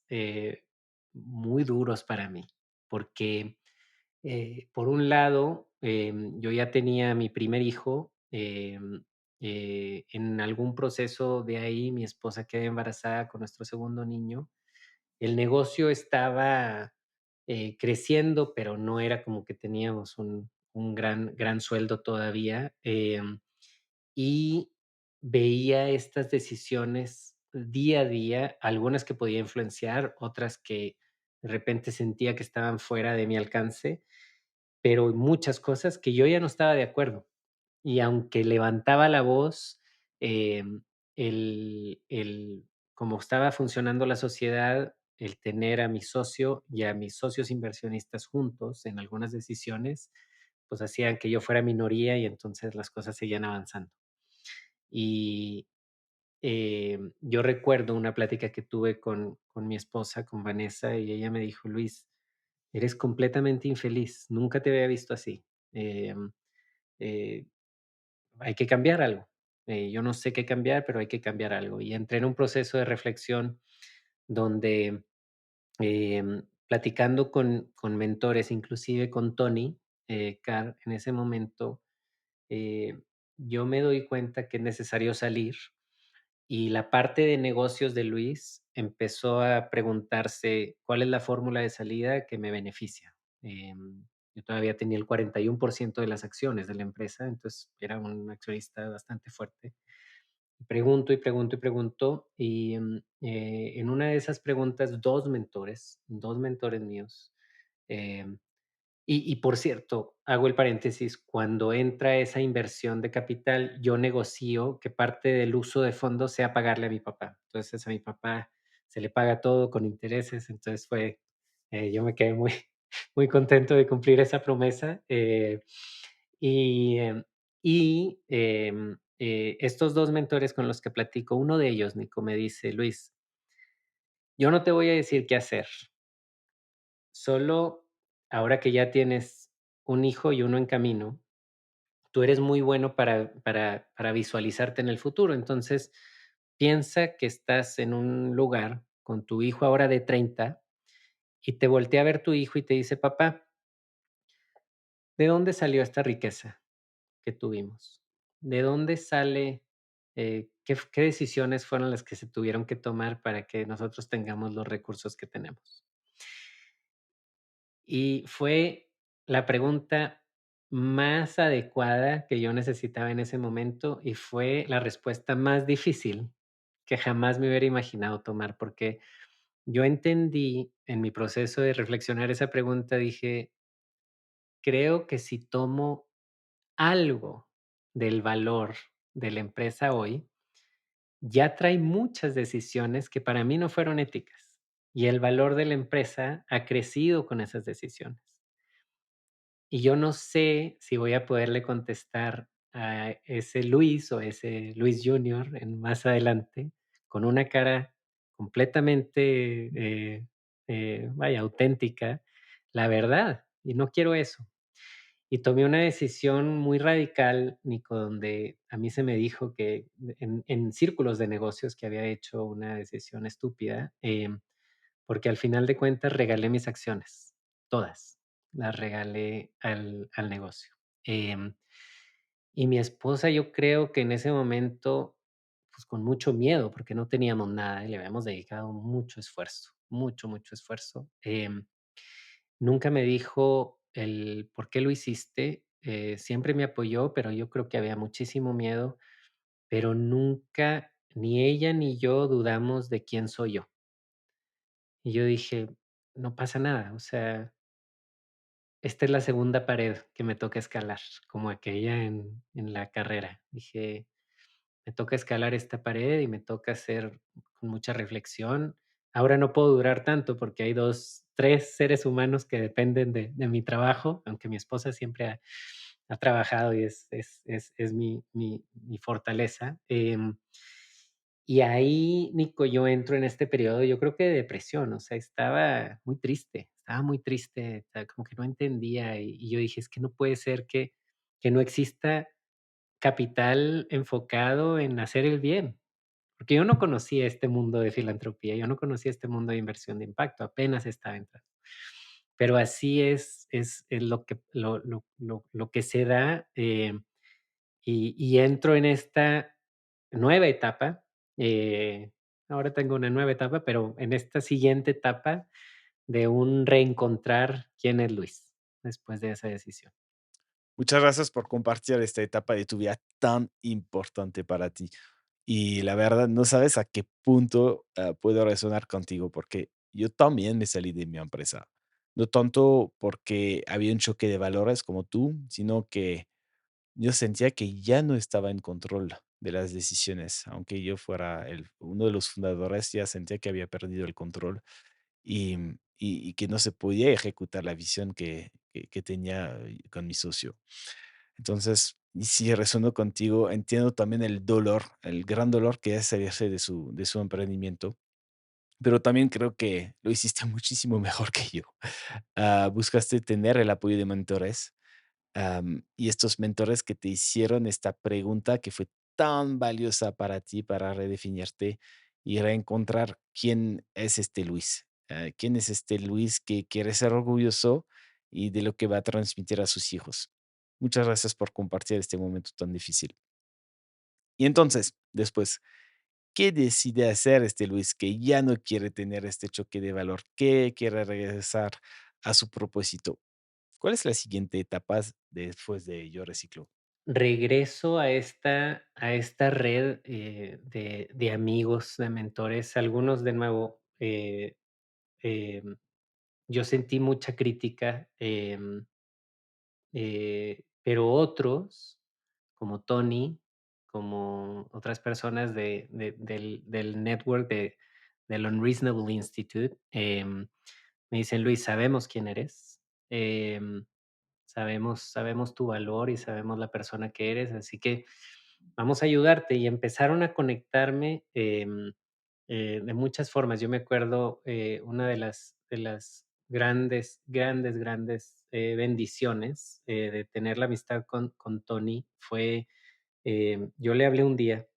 muy duros para mí, porque por un lado, yo ya tenía mi primer hijo. En algún proceso de ahí, mi esposa quedó embarazada con nuestro segundo niño. El negocio estaba creciendo, pero no era como que teníamos un gran sueldo todavía. Y veía estas decisiones día a día, algunas que podía influenciar, otras que de repente sentía que estaban fuera de mi alcance, pero muchas cosas que yo ya no estaba de acuerdo. Y aunque levantaba la voz, el como estaba funcionando la sociedad, el tener a mi socio y a mis socios inversionistas juntos en algunas decisiones, pues hacían que yo fuera minoría y entonces las cosas seguían avanzando. Y yo recuerdo una plática que tuve con mi esposa, con Vanessa, y ella me dijo: "Luis, eres completamente infeliz, nunca te había visto así. Em, eh, Hay que cambiar algo. Yo no sé qué cambiar, pero hay que cambiar algo". Y entré en un proceso de reflexión donde, platicando con mentores, inclusive con Tony Carr, en ese momento, eh, yo me doy cuenta que es necesario salir, y la parte de negocios de Luis empezó a preguntarse: "¿Cuál es la fórmula de salida que me beneficia?". Yo todavía tenía el 41% de las acciones de la empresa, entonces era un accionista bastante fuerte. Pregunto y pregunto y pregunto, y en una de esas preguntas, 2 mentores míos, em, y por cierto, hago el paréntesis, cuando entra esa inversión de capital, yo negocio que parte del uso de fondos sea pagarle a mi papá. Entonces, a mi papá se le paga todo con intereses, entonces yo me quedé muy muy contento de cumplir esa promesa. Y, estos 2 mentores con los que platico, uno de ellos, Nico, me dice: "Luis, yo no te voy a decir qué hacer, solo ahora que ya tienes un hijo y uno en camino, tú eres muy bueno para visualizarte en el futuro. Entonces, piensa que estás en un lugar con tu hijo ahora de 30 y te voltea a ver tu hijo y te dice: "Papá, ¿de dónde salió esta riqueza que tuvimos? ¿De dónde sale, qué decisiones fueron las que se tuvieron que tomar para que nosotros tengamos los recursos que tenemos?". Y fue la pregunta más adecuada que yo necesitaba en ese momento, y fue la respuesta más difícil que jamás me hubiera imaginado tomar, porque yo entendí en mi proceso de reflexionar esa pregunta, dije: "Creo que si tomo algo del valor de la empresa hoy, ya trae muchas decisiones que para mí no fueron éticas, y el valor de la empresa ha crecido con esas decisiones". y yo no sé si voy a poderle contestar a ese Luis o ese Luis Junior en más adelante con una cara completamente, vaya, auténtica, la verdad, y no quiero eso. Y tomé una decisión muy radical, Nico, donde a mí se me dijo que en círculos de negocios que había hecho una decisión estúpida, porque al final de cuentas regalé mis acciones, todas, las regalé al negocio. Em, y mi esposa, yo creo que en ese momento, pues con mucho miedo, porque no teníamos nada y le habíamos dedicado mucho esfuerzo, mucho, mucho esfuerzo. Nunca me dijo el por qué lo hiciste, siempre me apoyó, pero yo creo que había muchísimo miedo, pero nunca, ni ella ni yo dudamos de quién soy yo. Y yo dije: "No pasa nada, o sea, esta es la segunda pared que me toca escalar", como aquella en la carrera. Dije: "Me toca escalar esta pared y me toca hacer con mucha reflexión. Ahora no puedo durar tanto porque hay 2 3 seres humanos que dependen de mi trabajo, aunque mi esposa siempre ha trabajado y es mi fortaleza". Y ahí, Nico, yo entro en este periodo, yo creo que de depresión, o sea, estaba muy triste, o sea, como que no entendía, y yo dije: "Es que no puede ser que no exista capital enfocado en hacer el bien", porque yo no conocía este mundo de filantropía, yo no conocía este mundo de inversión de impacto, apenas estaba entrando. Pero así es lo que se da, y entro en esta nueva etapa, ahora tengo una nueva etapa, pero en esta siguiente etapa de un reencontrar quién es Luis, después de esa decisión. Muchas gracias por compartir esta etapa de tu vida tan importante para ti. Y la verdad, no sabes a qué punto puedo resonar contigo, porque yo también me salí de mi empresa. No tanto porque había un choque de valores como tú, sino que yo sentía que ya no estaba en control de las decisiones. Aunque yo fuera uno de los fundadores, ya sentía que había perdido el control y que no se podía ejecutar la visión que tenía con mi socio. Entonces, y sí resueno contigo, entiendo también el dolor, el gran dolor que es salirse de su emprendimiento, pero también creo que lo hiciste muchísimo mejor que yo. Buscaste tener el apoyo de mentores, y estos mentores que te hicieron esta pregunta que fue tan valiosa para ti, para redefinirte y reencontrar quién es este Luis, quién es este Luis que quiere ser orgulloso y de lo que va a transmitir a sus hijos. Muchas gracias por compartir este momento tan difícil. Y entonces, después, ¿qué decide hacer este Luis que ya no quiere tener este choque de valor? ¿Que quiere regresar a su propósito? ¿Cuál es la siguiente etapa después de Yo Reciclo? Regreso a esta red, de amigos, de mentores, algunos de nuevo, em, yo sentí mucha crítica, pero otros, como Tony, como otras personas del network del Unreasonable Institute, me dicen: "Luis, sabemos quién eres, em, sabemos tu valor y sabemos la persona que eres, así que vamos a ayudarte". Y empezaron a conectarme, de muchas formas. Yo me acuerdo, una de las grandes, bendiciones, de tener la amistad con Tony fue, yo le hablé un día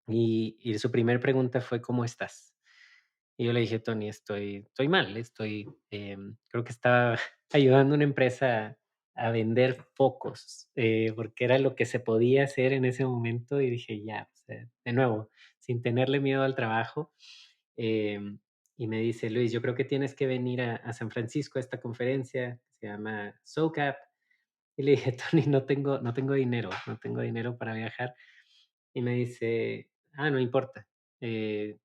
y su primer pregunta fue: "¿Cómo estás?". Y yo le dije: "Tony, estoy mal, creo que estaba ayudando a una empresa a vender focos, porque era lo que se podía hacer en ese momento", y dije: "Ya", o sea, de nuevo, sin tenerle miedo al trabajo, y me dice: "Luis, yo creo que tienes que venir a San Francisco a esta conferencia que se llama SOCAP". Y le dije: "Tony, no tengo dinero, no tengo dinero para viajar". Y me dice: "Ah, no importa, eh,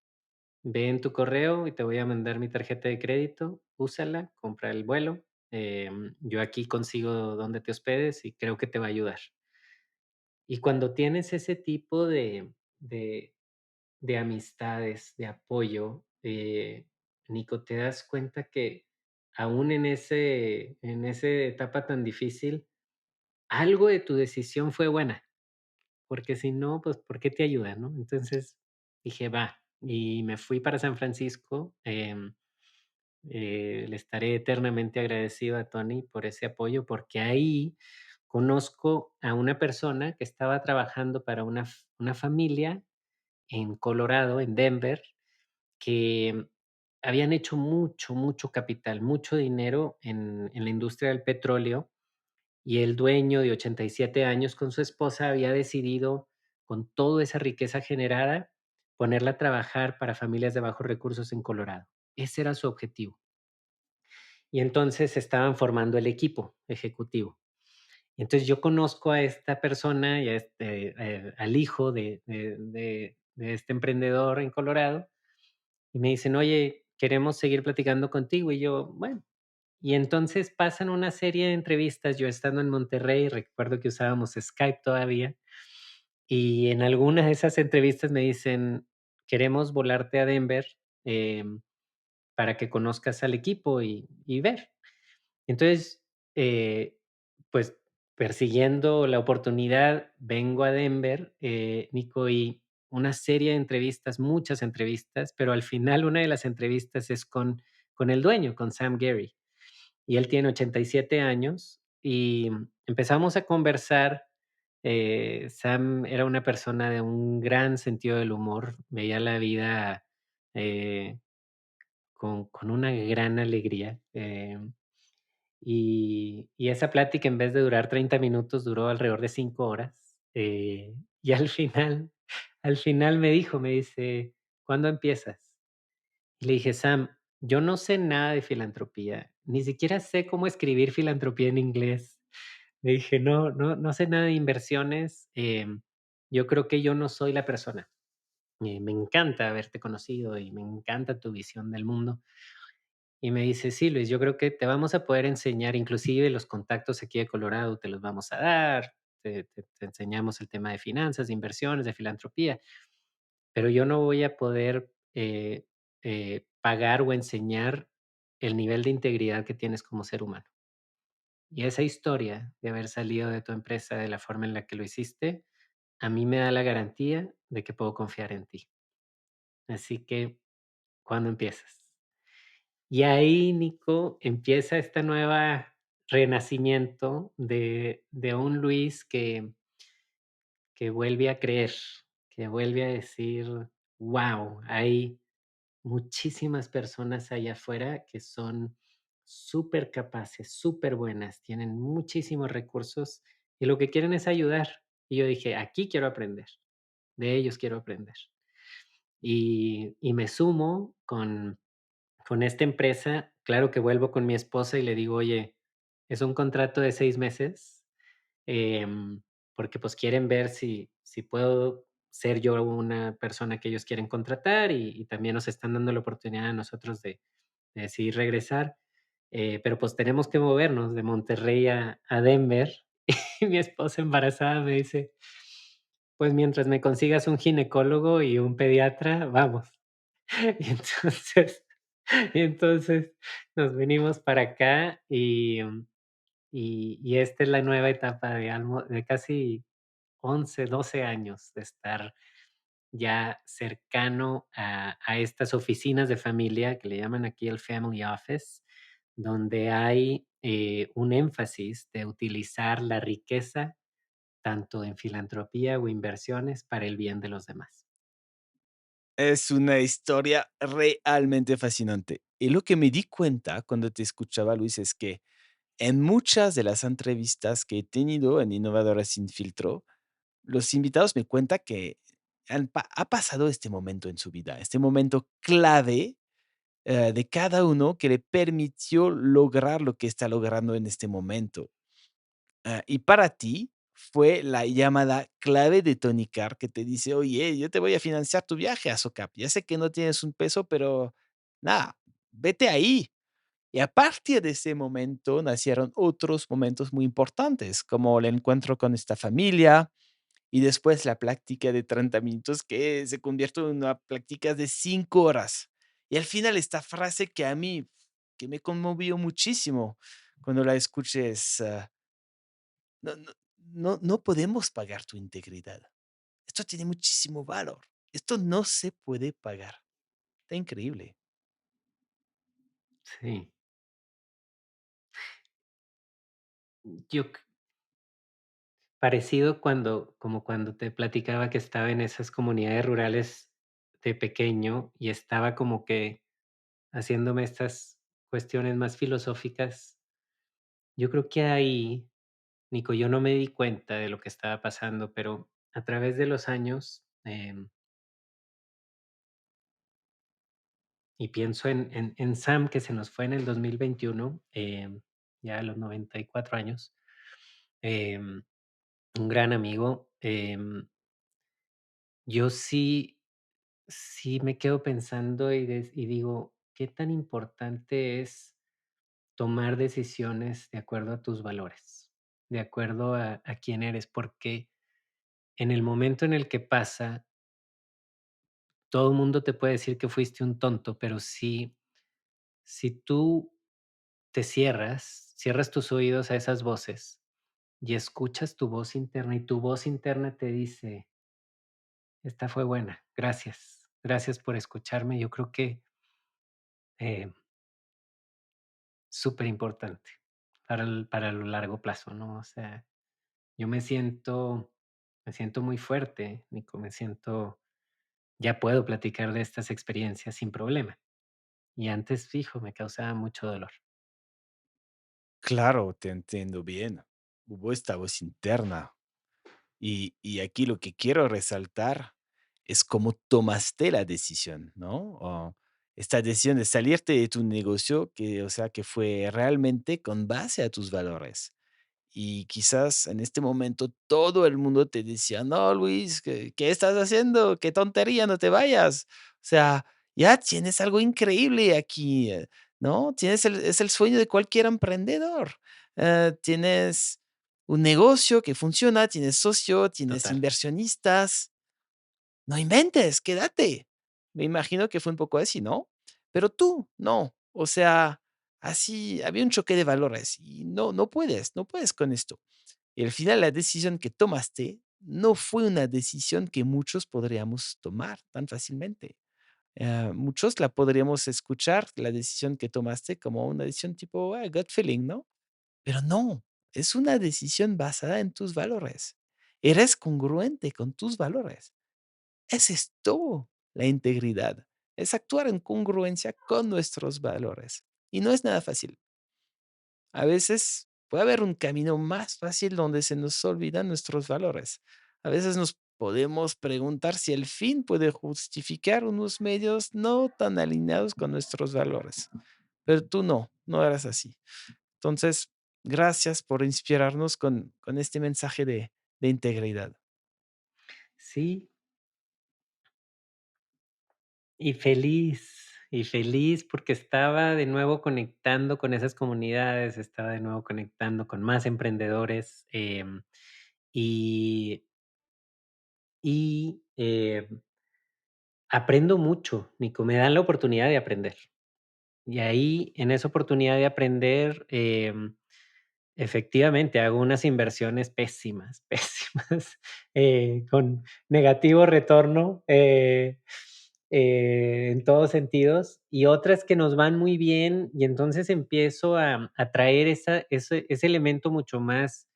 ve en tu correo y te voy a mandar mi tarjeta de crédito, úsala, compra el vuelo, yo aquí consigo dónde te hospedes y creo que te va a ayudar". Y cuando tienes ese tipo de de amistades, de apoyo, Nico, te das cuenta que aún en esa etapa tan difícil, algo de tu decisión fue buena, porque si no, pues, ¿por qué te ayuda, no? Entonces dije: "Va", y me fui para San Francisco, le estaré eternamente agradecido a Tony por ese apoyo, porque ahí conozco a una persona que estaba trabajando para una familia en Colorado, en Denver, que habían hecho mucho, mucho capital, mucho dinero en la industria del petróleo, y el dueño de 87 años con su esposa había decidido, con toda esa riqueza generada, ponerla a trabajar para familias de bajos recursos en Colorado. Ese era su objetivo. Y entonces estaban formando el equipo ejecutivo. Y entonces yo conozco a esta persona y a al hijo de este emprendedor en Colorado, y me dicen: "Oye, queremos seguir platicando contigo", y yo: "Bueno". Y entonces pasan una serie de entrevistas, yo estando en Monterrey, recuerdo que usábamos Skype todavía, y en alguna de esas entrevistas me dicen: "Queremos volarte a Denver, em, para que conozcas al equipo y ver". Entonces, pues, persiguiendo la oportunidad, vengo a Denver, Nico, y una serie de entrevistas, muchas entrevistas, pero al final una de las entrevistas es con el dueño, con Sam Gary, y él tiene 87 años, y empezamos a conversar. Sam era una persona de un gran sentido del humor, veía la vida, eh, con una gran alegría, y esa plática, en vez de durar 30 minutos, duró alrededor de 5 horas, y al final me dice: "¿Cuándo empiezas?". Y le dije: "Sam, yo no sé nada de filantropía, ni siquiera sé cómo escribir filantropía en inglés". Le dije: "No sé nada de inversiones, yo creo que yo no soy la persona. Me encanta haberte conocido y me encanta tu visión del mundo". Y me dice: "Sí, Luis, yo creo que te vamos a poder enseñar, inclusive los contactos aquí de Colorado te los vamos a dar, te enseñamos el tema de finanzas, de inversiones, de filantropía, pero yo no voy a poder, pagar o enseñar el nivel de integridad que tienes como ser humano. Y esa historia de haber salido de tu empresa de la forma en la que lo hiciste, a mí me da la garantía de que puedo confiar en ti. Así que, ¿cuándo empiezas?". Y ahí, Nico, empieza esta nueva renacimiento de un Luis que vuelve a creer, que vuelve a decir: "Guau, hay muchísimas personas allá afuera que son súper capaces, súper buenas, tienen muchísimos recursos y lo que quieren es ayudar". Y yo dije: "Aquí quiero aprender, de ellos quiero aprender". Y me sumo con esta empresa. Claro que vuelvo con mi esposa y le digo: "Oye, es un contrato de 6 meses, em, porque, pues, quieren ver si puedo ser yo una persona que ellos quieren contratar, y también nos están dando la oportunidad a nosotros de decidir regresar, pero, pues, tenemos que movernos de Monterrey a Denver". Y mi esposa embarazada me dice: "Pues, mientras me consigas un ginecólogo y un pediatra, vamos". Y entonces nos venimos para acá, y esta es la nueva etapa de casi 11 12 años de estar ya cercano a estas oficinas de familia, que le llaman aquí el family office, donde hay, un énfasis de utilizar la riqueza tanto en filantropía o inversiones para el bien de los demás. Es una historia realmente fascinante. Y lo que me di cuenta cuando te escuchaba, Luis, es que en muchas de las entrevistas que he tenido en Innovadores sin Filtro, los invitados me cuentan que ha pasado este momento en su vida, este momento clave de cada uno que le permitió lograr lo que está logrando en este momento. Y para ti fue la llamada clave de Tony Carr que te dice: "Oye, yo te voy a financiar tu viaje a SOCAP. Ya sé que no tienes un peso, pero nada, vete ahí". Y a partir de ese momento nacieron otros momentos muy importantes, como el encuentro con esta familia y después la plática de 30 minutos que se convierte en una plática de 5 horas. Y al final esta frase que a mí que me conmovió muchísimo cuando la escuché es, no, no, no podemos pagar tu integridad. Esto tiene muchísimo valor. Esto no se puede pagar. Está increíble. Sí. Yo c Parecido como cuando te platicaba que estaba en esas comunidades rurales de pequeño y estaba como que haciéndome estas cuestiones más filosóficas. Yo creo que ahí, Nico, yo no me di cuenta de lo que estaba pasando, pero a través de los años, y pienso en Sam, que se nos fue en el 2021, ya a los 94 años, em, un gran amigo. Yo sí me quedo pensando y digo, ¿qué tan importante es tomar decisiones de acuerdo a tus valores, de acuerdo a quién eres? Porque en el momento en el que pasa, todo el mundo te puede decir que fuiste un tonto, pero si tú te cierras tus oídos a esas voces y escuchas tu voz interna, y tu voz interna te dice: "Esta fue buena, gracias, gracias por escucharme", yo creo que, eh, súper importante para lo largo plazo, ¿no? O sea, yo me siento muy fuerte, Nico, ya puedo platicar de estas experiencias sin problema. Y antes, fijo, me causaba mucho dolor. Claro, te entiendo bien. Hubo esta voz interna. Y aquí lo que quiero resaltar es cómo tomaste la decisión, ¿no? Esta decisión de salirte de tu negocio, que, o sea, que fue realmente con base a tus valores. Y quizás en este momento todo el mundo te decía, no, Luis, ¿qué estás haciendo? Qué tontería, no te vayas. O sea, ya tienes algo increíble aquí, ¿no? Es el sueño de cualquier emprendedor. Tienes un negocio que funciona, tienes socio, tienes Total, inversionistas. No inventes, quédate. Me imagino que fue un poco así, ¿no? Pero tú, no. O sea, así había un choque de valores y no puedes con esto. Y al final la decisión que tomaste no fue una decisión que muchos podríamos tomar tan fácilmente. Muchos la podríamos escuchar, la decisión que tomaste, como una decisión tipo gut feeling, ¿no? Pero no, es una decisión basada en tus valores. Eres congruente con tus valores. Ese es todo, la integridad. Es actuar en congruencia con nuestros valores. Y no es nada fácil. A veces puede haber un camino más fácil donde se nos olvidan nuestros valores. A veces nos podemos preguntar si el fin puede justificar unos medios no tan alineados con nuestros valores. Pero tú no eras así. Entonces, gracias por inspirarnos con este mensaje de integridad. sí, y feliz porque estaba de nuevo conectando con esas comunidades, estaba de nuevo conectando con más emprendedores, y aprendo mucho, Nico, me dan la oportunidad de aprender. Y ahí, en esa oportunidad de aprender, efectivamente, hago unas inversiones pésimas, pésimas, con negativo retorno, en todos sentidos, y otras que nos van muy bien, y entonces empiezo a traer ese elemento mucho más,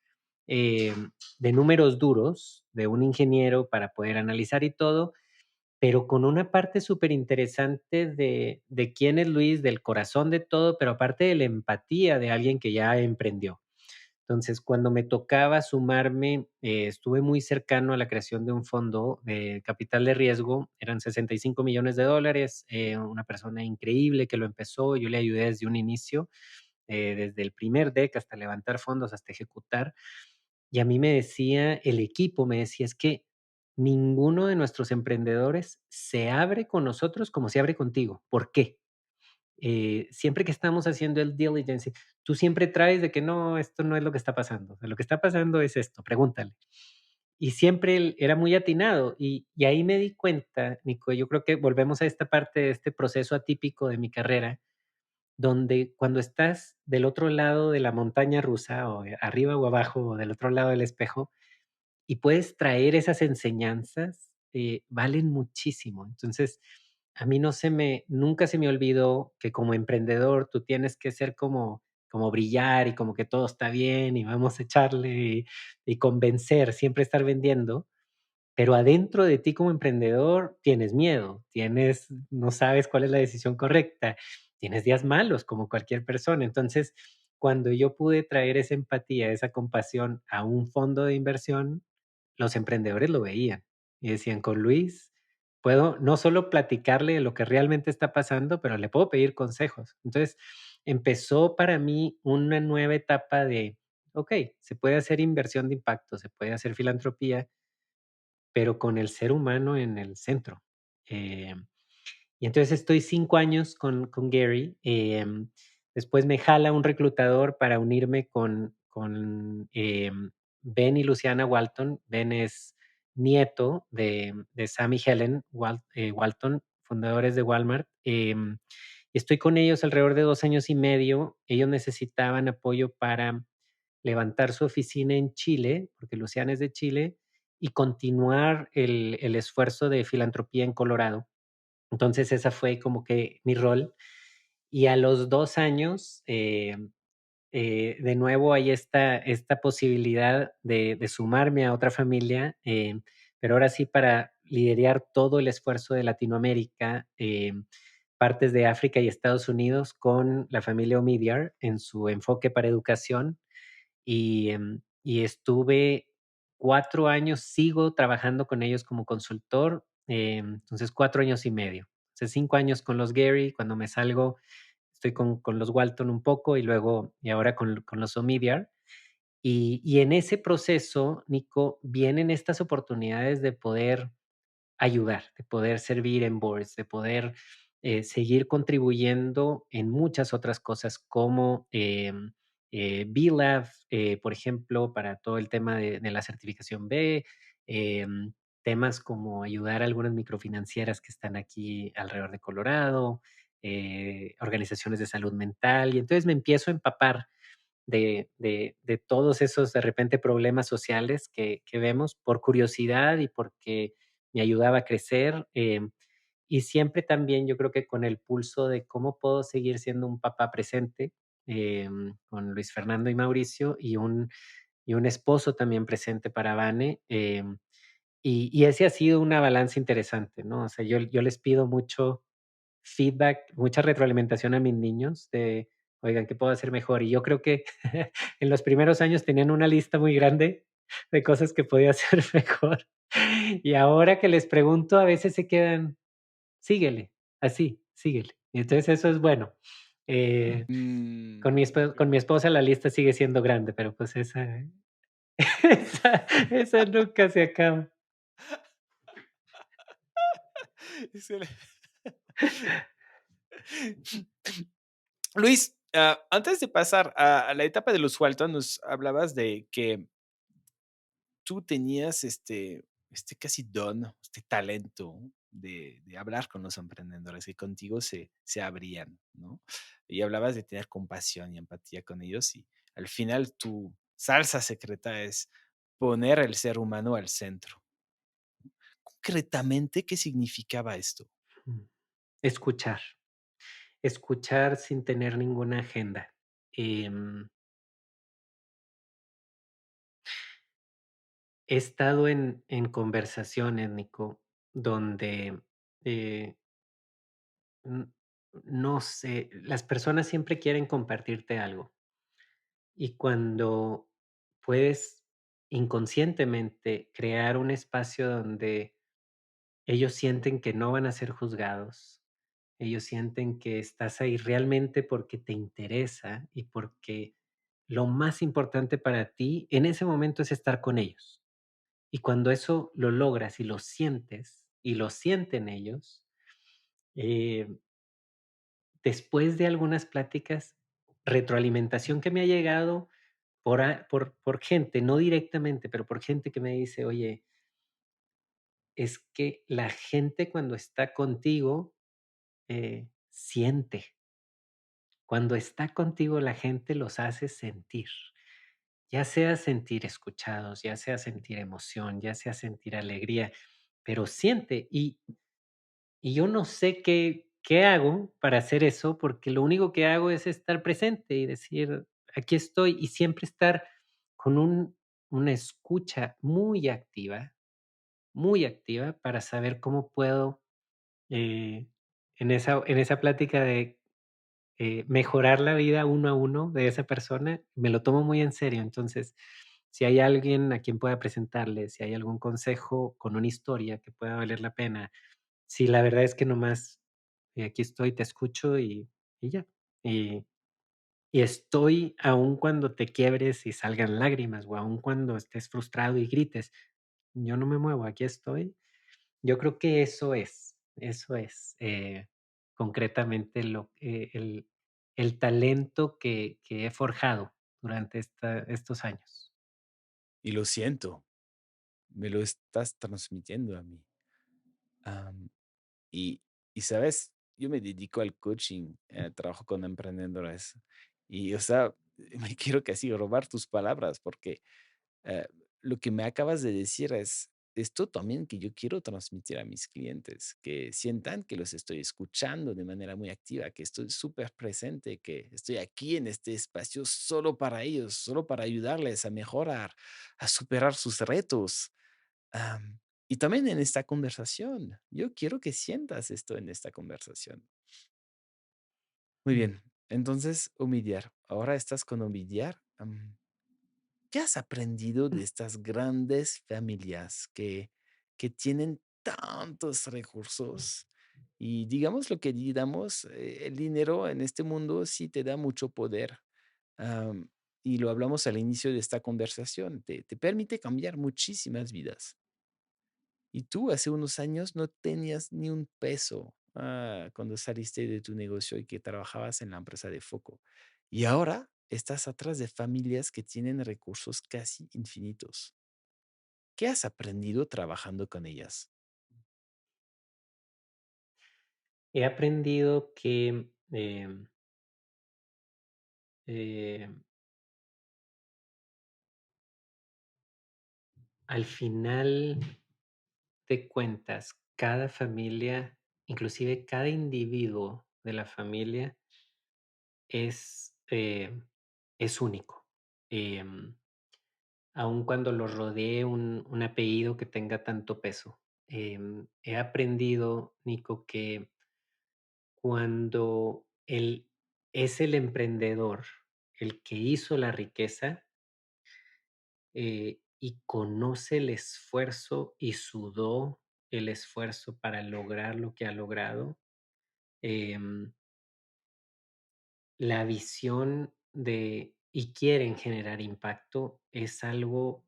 eh, de números duros, de un ingeniero para poder analizar y todo, pero con una parte súper interesante de quién es Luis, del corazón de todo, pero aparte de la empatía de alguien que ya emprendió. Entonces, cuando me tocaba sumarme, estuve muy cercano a la creación de un fondo de capital de riesgo, eran $65 millones, una persona increíble que lo empezó, yo le ayudé desde un inicio, desde el primer deck hasta levantar fondos, hasta ejecutar. Y a mí me decía, el equipo me decía, es que ninguno de nuestros emprendedores se abre con nosotros como se abre contigo. ¿Por qué? Siempre que estamos haciendo el diligence, tú siempre traes de que no, esto no es lo que está pasando. O sea, lo que está pasando es esto, pregúntale. Y siempre él era muy atinado. Y ahí me di cuenta, Nico, yo creo que volvemos a esta parte de este proceso atípico de mi carrera, donde cuando estás del otro lado de la montaña rusa, o arriba o abajo, o del otro lado del espejo, y puedes traer esas enseñanzas, valen muchísimo. Entonces, a mí nunca se me olvidó que como emprendedor tú tienes que ser como brillar y como que todo está bien y vamos a echarle y convencer, siempre estar vendiendo, pero adentro de ti como emprendedor tienes miedo, no sabes cuál es la decisión correcta, tienes días malos como cualquier persona. Entonces, cuando yo pude traer esa empatía, esa compasión a un fondo de inversión, los emprendedores lo veían y decían: "Con Luis puedo no solo platicarle de lo que realmente está pasando, pero le puedo pedir consejos". Entonces, empezó para mí una nueva etapa de, okey, se puede hacer inversión de impacto, se puede hacer filantropía, pero con el ser humano en el centro. Y entonces estoy 5 años con Gary. Después me jala un reclutador para unirme con Ben y Luciana Walton. Ben es nieto de Sam y Helen Walton, fundadores de Walmart. Estoy con ellos alrededor de 2 años y medio. Ellos necesitaban apoyo para levantar su oficina en Chile, porque Luciana es de Chile, y continuar el esfuerzo de filantropía en Colorado. Entonces, esa fue como que mi rol. Y a los 2 años, de nuevo hay esta posibilidad de sumarme a otra familia, pero ahora sí para liderar todo el esfuerzo de Latinoamérica, partes de África y Estados Unidos con la familia Omidyar en su enfoque para educación. Y estuve 4 años, sigo trabajando con ellos como consultor, entonces 4 años y medio. Hace 5 años con los Gary, cuando me salgo estoy con los Walton un poco y ahora con los Omidyar. Y en ese proceso, Nico, vienen estas oportunidades de poder ayudar, de poder servir en boards, de poder, seguir contribuyendo en muchas otras cosas como, B-Lab, por ejemplo, para todo el tema de la certificación B, temas como ayudar a algunas microfinancieras que están aquí alrededor de Colorado, organizaciones de salud mental. Y entonces me empiezo a empapar de todos esos, de repente, problemas sociales que vemos por curiosidad y porque me ayudaba a crecer. Y siempre también yo creo que con el pulso de cómo puedo seguir siendo un papá presente, con Luis Fernando y Mauricio, y un esposo también presente para Vane. Y ese ha sido una balanza interesante, ¿no? O sea, yo les pido mucho feedback, mucha retroalimentación a mis niños de, oigan, ¿qué puedo hacer mejor? Y yo creo que en los primeros años tenían una lista muy grande de cosas que podía hacer mejor. Y ahora que les pregunto, a veces se quedan, síguele, así, síguele. Y entonces eso es bueno. Eh, con mi esposa la lista sigue siendo grande, pero pues esa nunca se acaba. Excel Luis, antes de pasar a la etapa de los Walton, nos hablabas de que tú tenías este casi don, este talento de hablar con los emprendedores que contigo se abrían, ¿no? Y hablabas de tener compasión y empatía con ellos y al final tu salsa secreta es poner el ser humano al centro. Concretamente, ¿qué significaba esto? Mm. Escuchar, escuchar sin tener ninguna agenda. Em, He estado en conversaciones, Nico, donde, eh, n no sé, las personas siempre quieren compartirte algo, y cuando puedes inconscientemente crear un espacio donde ellos sienten que no van a ser juzgados, ellos sienten que estás ahí realmente porque te interesa y porque lo más importante para ti en ese momento es estar con ellos. Y cuando eso lo logras y lo sientes, y lo sienten ellos, eh, después de algunas pláticas, retroalimentación que me ha llegado por gente, no directamente, pero por gente que me dice: "Oye, es que la gente cuando está contigo, siente". cuando está contigo la gente los hace sentir, ya sea sentir escuchados, ya sea sentir emoción, ya sea sentir alegría, pero siente y yo no sé qué hago para hacer eso, porque lo único que hago es estar presente y decir: "Aquí estoy", y siempre estar con una escucha muy activa para saber cómo puedo, eh, en esa plática de, mejorar la vida uno a uno de esa persona, me lo tomo muy en serio. Entonces, si hay alguien a quien pueda presentarle, si hay algún consejo con una historia que pueda valer la pena, sí, la verdad es que nomás, aquí estoy, te escucho y ya. Y y estoy aún cuando te quiebres y salgan lágrimas, o aún cuando estés frustrado y grites, yo no me muevo, aquí estoy. Yo creo que eso es, concretamente el talento que he forjado durante estos años. Y lo siento, me lo estás transmitiendo a mí. Am, y, y sabes, yo me dedico al coaching, trabajo con emprendedores y, o sea, me quiero casi robar tus palabras porque eh, lo que me acabas de decir es esto también que yo quiero transmitir a mis clientes, que sientan que los estoy escuchando de manera muy activa, que estoy súper presente, que estoy aquí en este espacio solo para ellos, solo para ayudarles a mejorar, a superar sus retos. Am, y también en esta conversación, yo quiero que sientas esto en esta conversación. Muy Mm. bien, entonces, humillar. Ahora estás con humillar. ¿Qué has aprendido de estas grandes familias que tienen tantos recursos? Y digamos lo que digamos, el dinero en este mundo sí te da mucho poder. am, y lo hablamos al inicio de esta conversación, te permite cambiar muchísimas vidas. Y tú hace unos años no tenías ni un peso, cuando saliste de tu negocio y que trabajabas en la empresa de foco. Y ahora estás atrás de familias que tienen recursos casi infinitos. ¿Qué has aprendido trabajando con ellas? He aprendido que, eh, al final de cuentas, cada familia, inclusive cada individuo de la familia es único. Em, Aun cuando lo rodee un apellido que tenga tanto peso. He aprendido, Nico, que cuando es el emprendedor el que hizo la riqueza, y conoce el esfuerzo y sudó el esfuerzo para lograr lo que ha logrado, em, la visión y quieren generar impacto es algo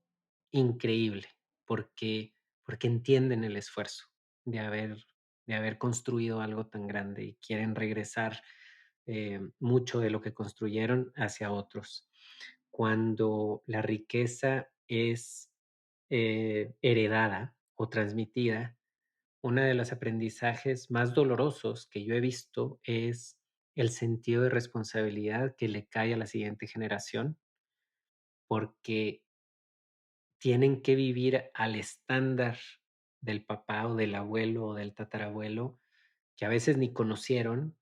increíble, porque porque entienden el esfuerzo de haber construido algo tan grande y quieren regresar, mucho de lo que construyeron hacia otros. Cuando la riqueza es, heredada o transmitida, uno de los aprendizajes más dolorosos que yo he visto es el sentido de responsabilidad que le cae a la siguiente generación, porque tienen que vivir al estándar del papá o del abuelo o del tatarabuelo, que a veces ni conocieron,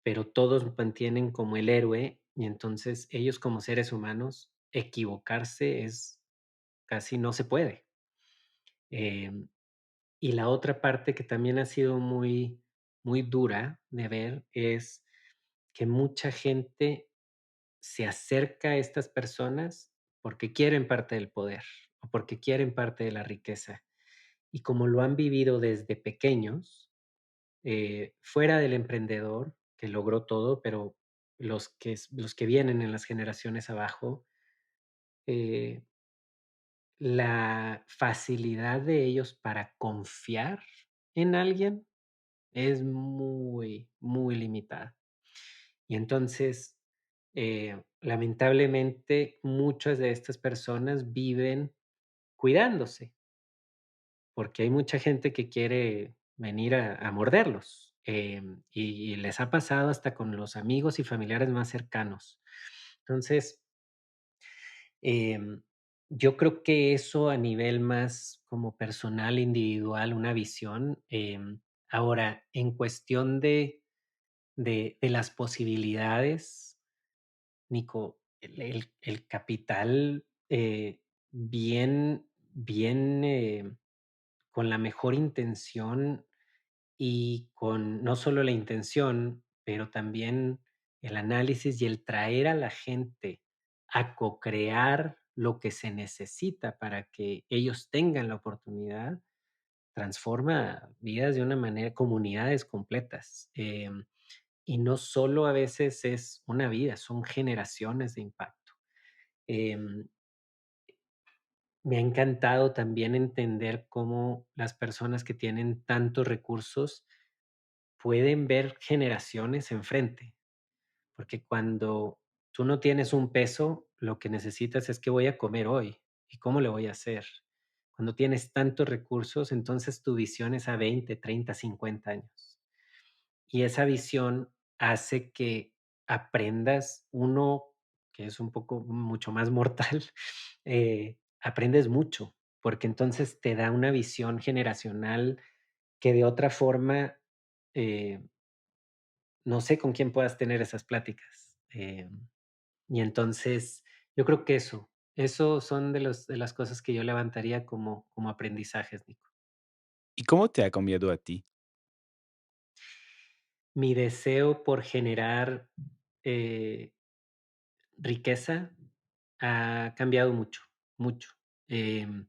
pero todos mantienen como el héroe, y entonces ellos como seres humanos, equivocarse es casi no se puede. Em, y la otra parte que también ha sido muy dura de ver es que mucha gente se acerca a estas personas porque quieren parte del poder o porque quieren parte de la riqueza. Y como lo han vivido desde pequeños, fuera del emprendedor que logró todo, pero los que vienen en las generaciones abajo, eh, la facilidad de ellos para confiar en alguien es muy limitada. Y entonces, lamentablemente, muchas de estas personas viven cuidándose, porque hay mucha gente que quiere venir a morderlos. y les ha pasado hasta con los amigos y familiares más cercanos. Entonces, em, yo creo que eso a nivel más como personal, individual, una visión. Ahora, en cuestión de las posibilidades, Nico, el capital, bien, con la mejor intención y con no solo la intención, pero también el análisis y el traer a la gente a co-crear lo que se necesita para que ellos tengan la oportunidad, transforma vidas de una manera, comunidades completas. Y no solo a veces es una vida, son generaciones de impacto. Em, Me ha encantado también entender cómo las personas que tienen tantos recursos pueden ver generaciones enfrente, porque cuando tú no tienes un peso, lo que necesitas es qué voy a comer hoy y cómo le voy a hacer. Cuando tienes tantos recursos, entonces tu visión es a 20, 30, 50 años. Y esa visión hace que aprendas uno, que es un poco mucho más mortal, aprendes mucho, porque entonces te da una visión generacional que de otra forma, eh, no sé con quién puedas tener esas pláticas. Y entonces, yo creo que eso son de las cosas que yo levantaría como aprendizajes, Nico. ¿Y cómo te ha cambiado a ti? Mi deseo por generar, eh, riqueza ha cambiado mucho, mucho. Em,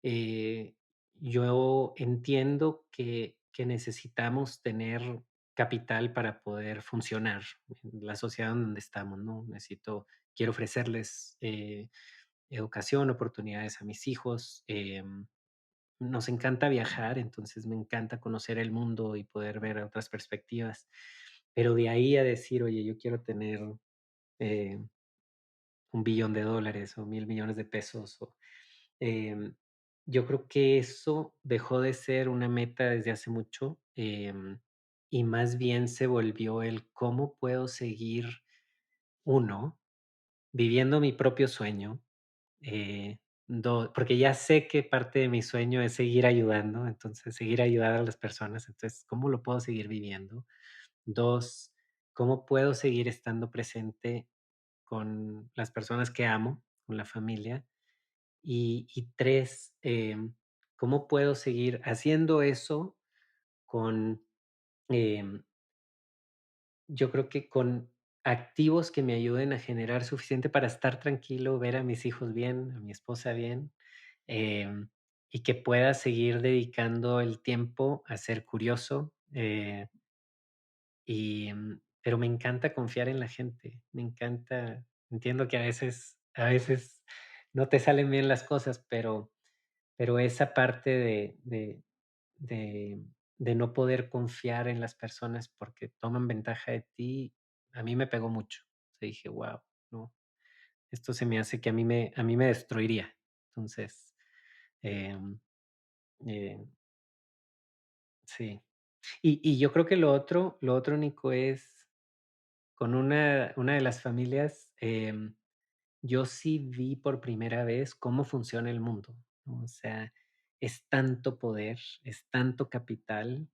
eh, yo entiendo que necesitamos tener capital para poder funcionar en la sociedad en donde estamos, ¿no? Quiero ofrecerles, educación, oportunidades a mis hijos. Nos encanta viajar, entonces me encanta conocer el mundo y poder ver otras perspectivas. Pero de ahí a decir, oye, yo quiero tener, eh, 1 billón de dólares o 1,000 millones de pesos. Em, yo creo que eso dejó de ser una meta desde hace mucho, y más bien se volvió el cómo puedo seguir, uno, viviendo mi propio sueño. Porque ya sé que parte de mi sueño es seguir ayudando, entonces seguir ayudando a las personas. Entonces, ¿cómo lo puedo seguir viviendo? Dos, ¿cómo puedo seguir estando presente con las personas que amo, con la familia? Y tres, ¿cómo puedo seguir haciendo eso con, em, yo creo que con activos que me ayuden a generar suficiente para estar tranquilo, ver a mis hijos bien, a mi esposa bien, em, y que pueda seguir dedicando el tiempo a ser curioso, pero me encanta confiar en la gente, me encanta, entiendo que a veces no te salen bien las cosas, pero esa parte de de no poder confiar en las personas porque toman ventaja de ti, a mí me pegó mucho. O sea, dije: "Guau, no, esto se me hace que a mí me destruiría". Entonces, em, eh, sí. Y yo creo que lo otro, Nico, es con una de las familias, yo sí vi por primera vez cómo funciona el mundo, ¿no? O sea, es tanto poder, es tanto capital,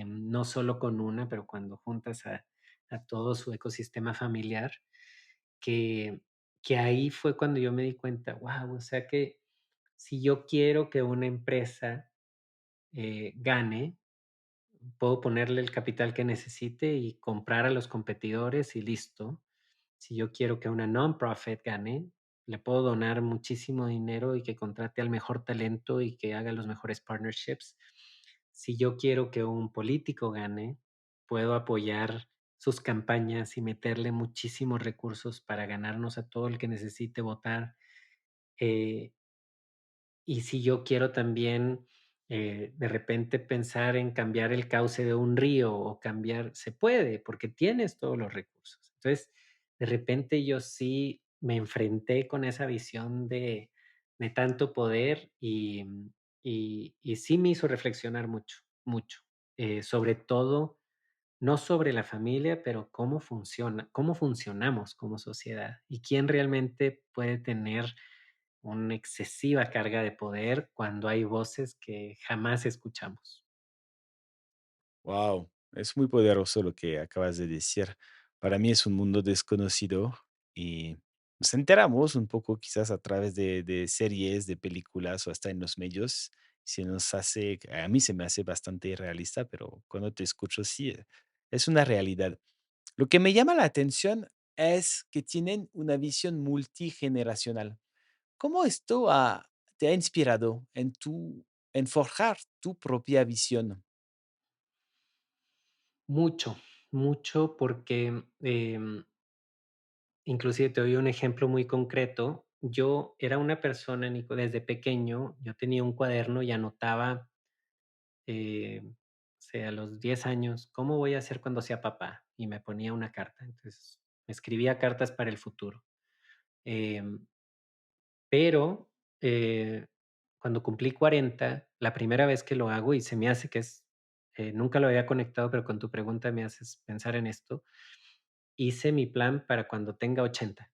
no solo con una, pero cuando juntas a todo su ecosistema familiar, que, que ahí fue cuando yo me di cuenta, wow, o sea que si yo quiero que una empresa, gane, puedo ponerle el capital que necesite y comprar a los competidores y listo. Si yo quiero que una non-profit gane, le puedo donar muchísimo dinero y que contrate al mejor talento y que haga los mejores partnerships. Si yo quiero que un político gane, puedo apoyar sus campañas y meterle muchísimos recursos para ganarnos a todo el que necesite votar. Eh, y si yo quiero también, de repente pensar en cambiar el cauce de un río o se puede, porque tienes todos los recursos. Entonces, de repente yo sí me enfrenté con esa visión de tanto poder y sí me hizo reflexionar mucho, mucho. Sobre todo no sobre la familia, pero cómo funcionamos como sociedad y quién realmente puede tener una excesiva carga de poder cuando hay voces que jamás escuchamos. Wow, es muy poderoso lo que acabas de decir. Para mí es un mundo desconocido y nos enteramos un poco quizás a través de series, de películas o hasta en los medios. A mí se me hace bastante irrealista, pero cuando te escucho sí, es una realidad. Lo que me llama la atención es que tienen una visión multigeneracional. ¿Cómo te ha inspirado en forjar tu propia visión? Mucho, mucho porque, inclusive te doy un ejemplo muy concreto. Yo era una persona, Nico, desde pequeño, yo tenía un cuaderno y anotaba, o sea, a los 10 años, ¿cómo voy a hacer cuando sea papá? Y me ponía una carta. Entonces, me escribía cartas para el futuro. Em, pero, cuando cumplí 40, la primera vez que lo hago, y se me hace que nunca lo había conectado, pero con tu pregunta me haces pensar en esto, hice mi plan para cuando tenga 80.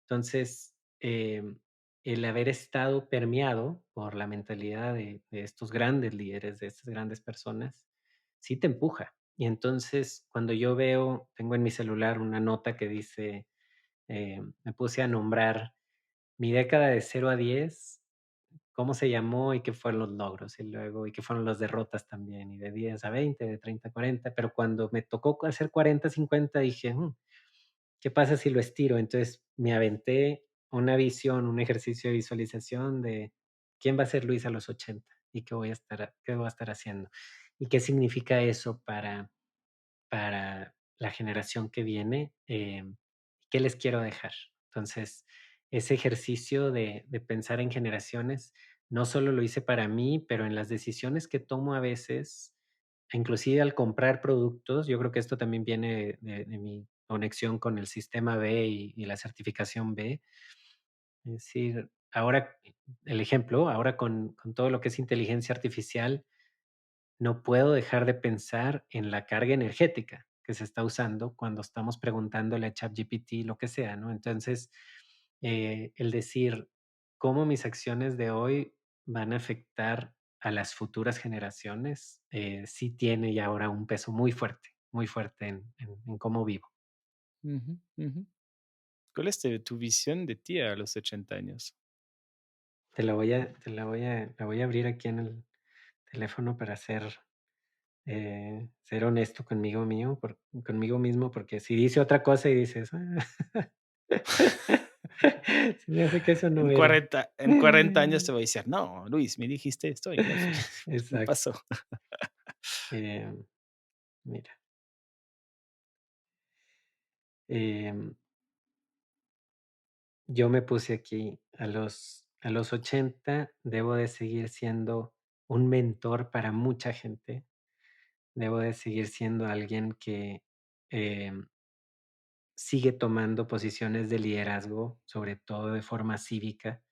Entonces, el haber estado permeado por la mentalidad de estos grandes líderes, de estas grandes personas, sí te empuja. Y entonces, cuando yo tengo en mi celular una nota que dice, me puse a nombrar mi década de 0 a 10, cómo se llamó y qué fueron los logros, y luego, y qué fueron las derrotas también, y de 10 a 20, de 30 a 40, pero cuando me tocó hacer 40 a 50 dije: ¿qué pasa si lo estiro?". Entonces, me aventé una visión, un ejercicio de visualización de quién va a ser Luis a los 80 y qué voy a estar haciendo, y qué significa eso para la generación que viene, qué les quiero dejar. Entonces, ese ejercicio de pensar en generaciones, no solo lo hice para mí, pero en las decisiones que tomo a veces, inclusive al comprar productos, yo creo que esto también viene de mi conexión con el sistema B y la certificación B. Es decir, ahora, el ejemplo, ahora con todo lo que es inteligencia artificial, no puedo dejar de pensar en la carga energética que se está usando cuando estamos preguntándole a ChatGPT lo que sea, ¿no? Entonces, el decir cómo mis acciones de hoy van a afectar a las futuras generaciones, sí tiene ya ahora un peso muy fuerte en cómo vivo. Ujú, ujú. ¿Cuál es tu visión de ti a los 80 años? La voy a abrir aquí en el teléfono para ser honesto conmigo mismo, porque si dice otra cosa y dices: se me hace que eso no era". En 40 años te voy a decir, no, Luis, me dijiste esto y no, no Exacto. pasó. Em, Mira, em, yo me puse aquí, a los 80 debo de seguir siendo un mentor para mucha gente, debo de seguir siendo alguien que, em, sigue tomando posiciones de liderazgo, sobre todo de forma cívica,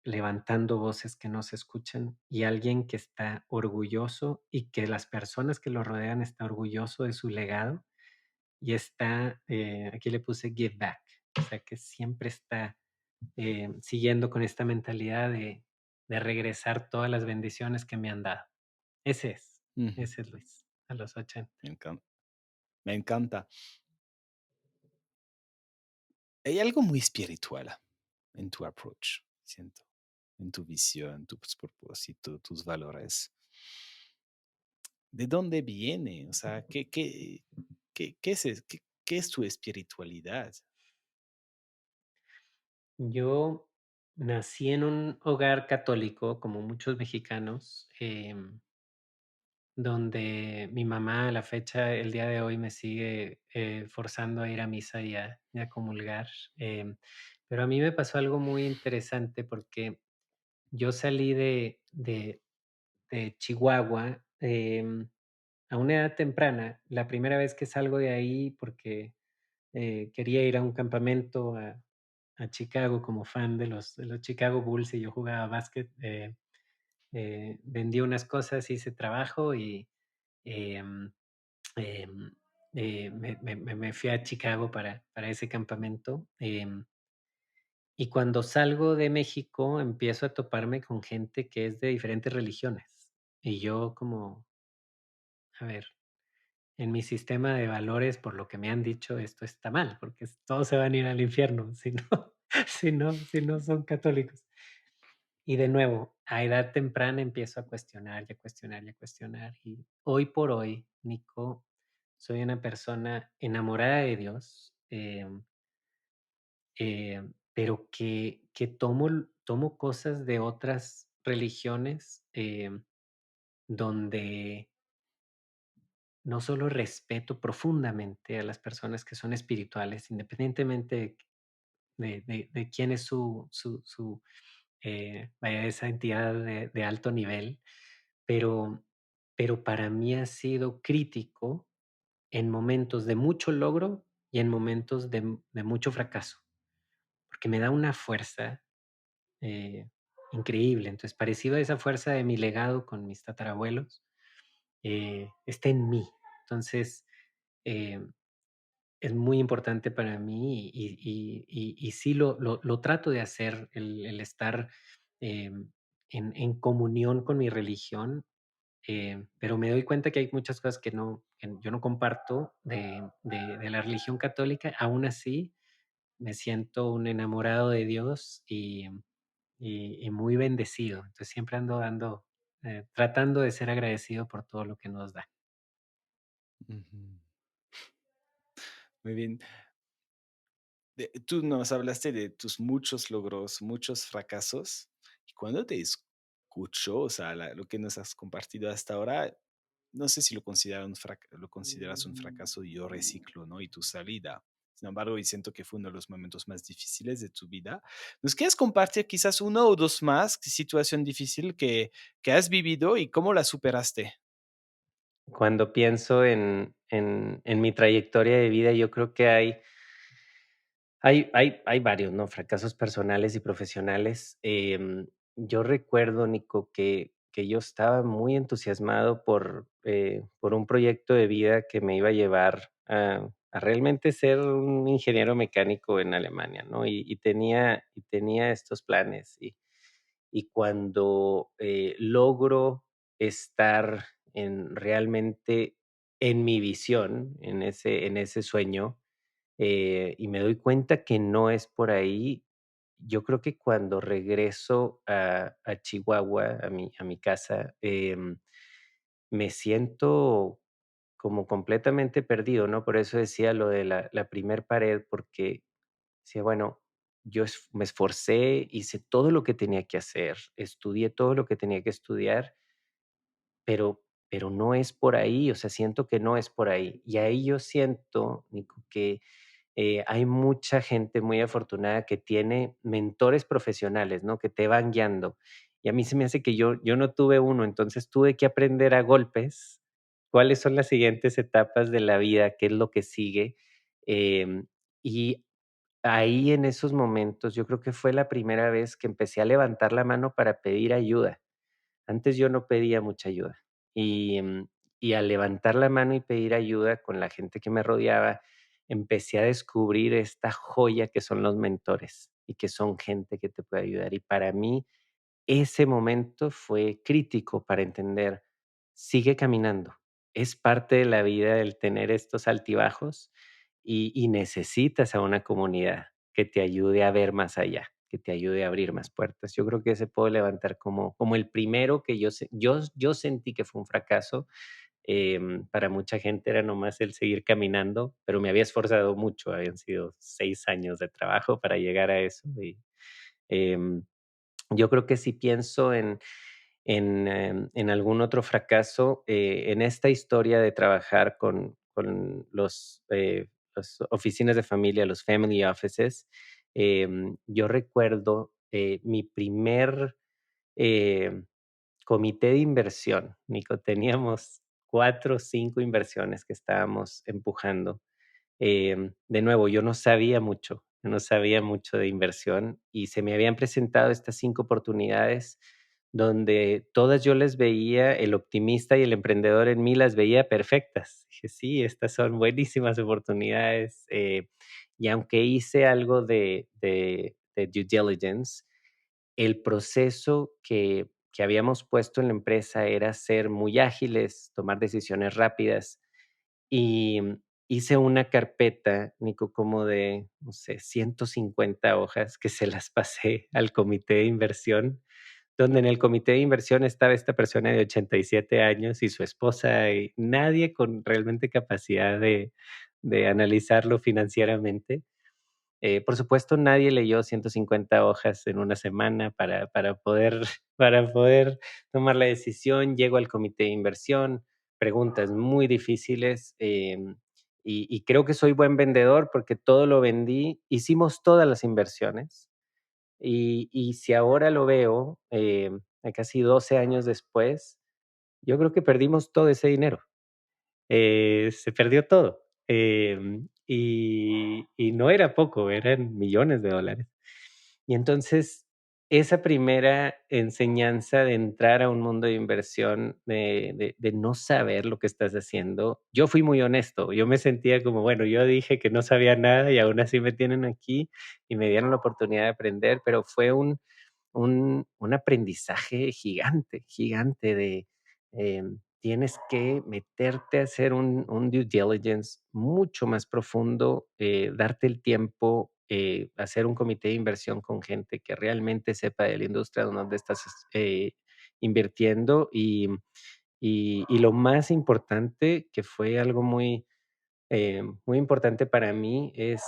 levantando voces que no se escuchan, y alguien que está orgulloso y que las personas que lo rodean está orgulloso de su legado y aquí le puse give back, o sea, que siempre está siguiendo con esta mentalidad de regresar todas las bendiciones que me han dado. Ese es, Ujú, ese es Luis, a los 80. me encanta. Me encanta. Hay algo muy espiritual en tu approach, siento, en tu visión, tus propósitos, tus valores. ¿De dónde viene? O sea, qué es tu espiritualidad? Yo nací en un hogar católico, como muchos mexicanos, donde mi mamá a la fecha, el día de hoy, me sigue forzando a ir a misa y a comulgar. Pero a mí me pasó algo muy interesante porque yo salí de Chihuahua a una edad temprana, la primera vez que salgo de ahí porque quería ir a un campamento a Chicago como fan de los Chicago Bulls y yo jugaba básquet. Vendí unas cosas, hice trabajo y Em, me fui a Chicago para ese campamento. Y cuando salgo de México, empiezo a toparme con gente que es de diferentes religiones. Y yo como, a ver, en mi sistema de valores, por lo que me han dicho, esto está mal, porque todos se van a ir al infierno si no, si no son católicos. Y de nuevo, a edad temprana empiezo a cuestionar y a cuestionar y a cuestionar. Y hoy por hoy, Nico, soy una persona enamorada de Dios, pero que tomo cosas de otras religiones, donde no solo respeto profundamente a las personas que son espirituales, independientemente de quién es vaya, esa entidad de alto nivel, pero, pero para mí ha sido crítico en momentos de mucho logro y en momentos de mucho fracaso, porque me da una fuerza eh, increíble. Entonces, parecido a esa fuerza de mi legado con mis tatarabuelos, está en mí. Entonces, eh, es muy importante para mí y sí lo trato de hacer, el estar en comunión con mi religión, pero me doy cuenta que hay muchas cosas que yo no comparto de la religión católica. Aún así, me siento un enamorado de Dios y muy bendecido. Entonces siempre tratando de ser agradecido por todo lo que nos da. Ujú. Muy bien. Tú nos hablaste de tus muchos logros, muchos fracasos. Y cuando te escucho, o sea, lo que nos has compartido hasta ahora, no sé si lo consideras un fracaso y yo reciclo, ¿no? Y tu salida. Sin embargo, y siento que fue uno de los momentos más difíciles de tu vida. ¿Nos quieres compartir quizás uno o dos más, situación difícil que has vivido y cómo la superaste? Cuando pienso en mi trayectoria de vida, yo creo que hay varios, ¿no? Fracasos personales y profesionales. Yo recuerdo, Nico, que yo estaba muy entusiasmado por un proyecto de vida que me iba a llevar a realmente ser un ingeniero mecánico en Alemania, ¿no? Y tenía estos planes. Y cuando logro estar realmente en mi visión, en ese sueño, y me doy cuenta que no es por ahí. Yo creo que cuando regreso a Chihuahua, a mi casa, me siento como completamente perdido, ¿no? Por eso decía lo de la primer pared, porque decía, bueno, me esforcé, hice todo lo que tenía que hacer, estudié todo lo que tenía que estudiar, pero no es por ahí, o sea, siento que no es por ahí. Y ahí yo siento, Nico, que hay mucha gente muy afortunada que tiene mentores profesionales, ¿no? Que te van guiando. Y a mí se me hace que yo no tuve uno, entonces tuve que aprender a golpes cuáles son las siguientes etapas de la vida, qué es lo que sigue. Y ahí en esos momentos yo creo que fue la primera vez que empecé a levantar la mano para pedir ayuda. Antes yo no pedía mucha ayuda. Y, y al levantar la mano y pedir ayuda con la gente que me rodeaba, empecé a descubrir esta joya que son los mentores y que son gente que te puede ayudar. Y para mí ese momento fue crítico para entender, sigue caminando. Es parte de la vida el tener estos altibajos y necesitas a una comunidad que te ayude a ver más allá, que te ayude a abrir más puertas. Yo creo que ese puedo levantar como el primero que yo sentí que fue un fracaso. Para mucha gente era nomás el seguir caminando, pero me había esforzado mucho. Habían sido 6 años de trabajo para llegar a eso. Em, yo creo que si pienso en algún otro fracaso, en esta historia de trabajar con las oficinas de familia, los family offices, yo recuerdo mi primer eh, comité de inversión, Nico. Teníamos 4 o 5 inversiones que estábamos empujando. De nuevo, yo no sabía mucho de inversión y se me habían presentado estas 5 oportunidades donde todas yo les veía, el optimista y el emprendedor en mí las veía perfectas. Dije, sí, estas son buenísimas oportunidades. Y aunque hice algo de due diligence, el proceso que habíamos puesto en la empresa era ser muy ágiles, tomar decisiones rápidas. Y hice una carpeta, Nico, como de, no sé, 150 hojas que se las pasé al comité de inversión, donde en el comité de inversión estaba esta persona de 87 años y su esposa, y nadie con realmente capacidad de analizarlo financieramente. Por supuesto, nadie leyó 150 hojas en una semana para poder, para poder tomar la decisión. Llego al comité de inversión, preguntas muy difíciles, y creo que soy buen vendedor porque todo lo vendí. Hicimos todas las inversiones y si ahora lo veo, casi 12 años después, yo creo que perdimos todo ese dinero. Se perdió todo. Y no era poco, eran millones de dólares. Y entonces, esa primera enseñanza de entrar a un mundo de inversión, de no saber lo que estás haciendo, yo fui muy honesto. Yo me sentía como, bueno, yo dije que no sabía nada y aún así me tienen aquí y me dieron la oportunidad de aprender, pero fue un aprendizaje gigante, gigante de tienes que meterte a hacer un due diligence mucho más profundo, darte el tiempo, hacer un comité de inversión con gente que realmente sepa de la industria donde estás invirtiendo y lo más importante, que fue algo muy importante para mí es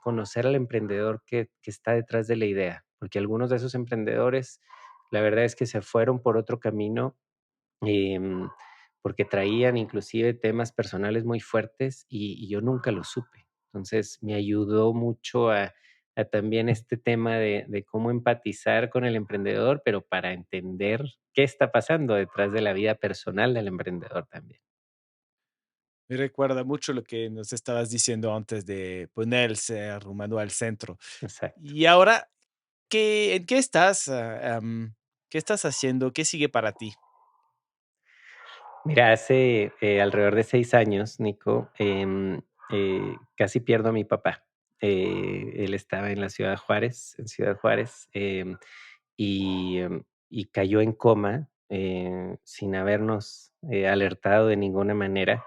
conocer al emprendedor que está detrás de la idea, porque algunos de esos emprendedores, la verdad es que se fueron por otro camino, em, porque traían inclusive temas personales muy fuertes y yo nunca lo supe. Entonces me ayudó mucho a también este tema de cómo empatizar con el emprendedor, pero para entender qué está pasando detrás de la vida personal del emprendedor también. Me recuerda mucho lo que nos estabas diciendo antes de poner el ser humano al centro. Exacto. Y ahora, ¿en qué estás? ¿Qué estás haciendo? ¿Qué sigue para ti? Mira, hace alrededor de 6 años, Nico, casi pierdo a mi papá. Él estaba en la Ciudad Juárez, en Ciudad Juárez, y cayó en coma sin habernos alertado de ninguna manera.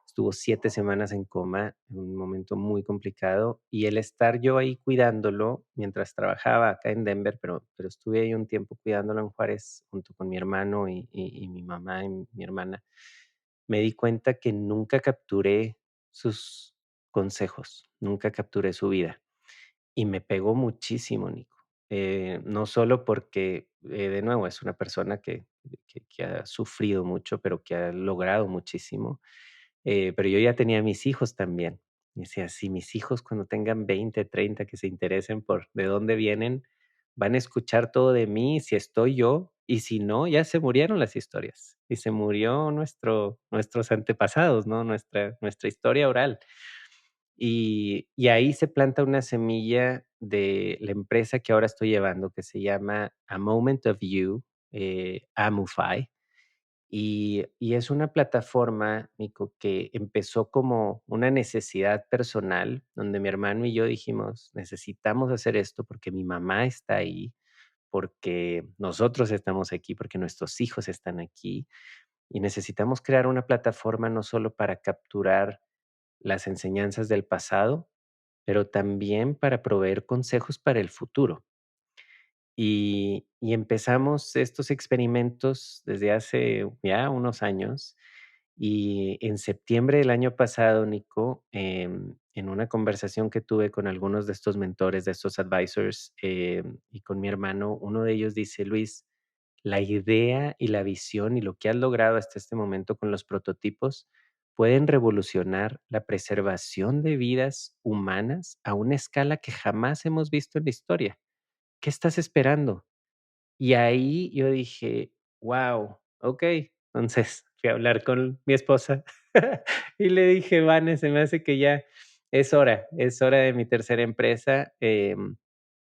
Estuvo 7 semanas en coma, en un momento muy complicado, y el estar yo ahí cuidándolo mientras trabajaba acá en Denver, pero estuve ahí un tiempo cuidándolo en Juárez junto con mi hermano y mi mamá y mi hermana, me di cuenta que nunca capturé sus consejos, nunca capturé su vida. Y me pegó muchísimo, Nico. No solo porque, de nuevo, es una persona que ha sufrido mucho, pero que ha logrado muchísimo. Pero yo ya tenía mis hijos también. Y decía, si mis hijos cuando tengan 20, 30, que se interesen por de dónde vienen, van a escuchar todo de mí, si estoy yo, y si no, ya se murieron las historias. Y se murió nuestros antepasados, ¿no? Nuestra historia oral. Y ahí se planta una semilla de la empresa que ahora estoy llevando, que se llama A Moment of You, Amufy. Y es una plataforma, Nico, que empezó como una necesidad personal, donde mi hermano y yo dijimos, necesitamos hacer esto porque mi mamá está ahí, porque nosotros estamos aquí, porque nuestros hijos están aquí, y necesitamos crear una plataforma no solo para capturar las enseñanzas del pasado, pero también para proveer consejos para el futuro. Y empezamos estos experimentos desde hace ya unos años. Y en septiembre del año pasado, Nico, en una conversación que tuve con algunos de estos mentores, de estos advisors, y con mi hermano, uno de ellos dice, Luis, la idea y la visión y lo que has logrado hasta este momento con los prototipos pueden revolucionar la preservación de vidas humanas a una escala que jamás hemos visto en la historia. ¿Qué estás esperando? Y ahí yo dije: "Guau, okey". Entonces, fui a hablar con mi esposa y le dije: "Vane, se me hace que ya es hora de mi tercera empresa".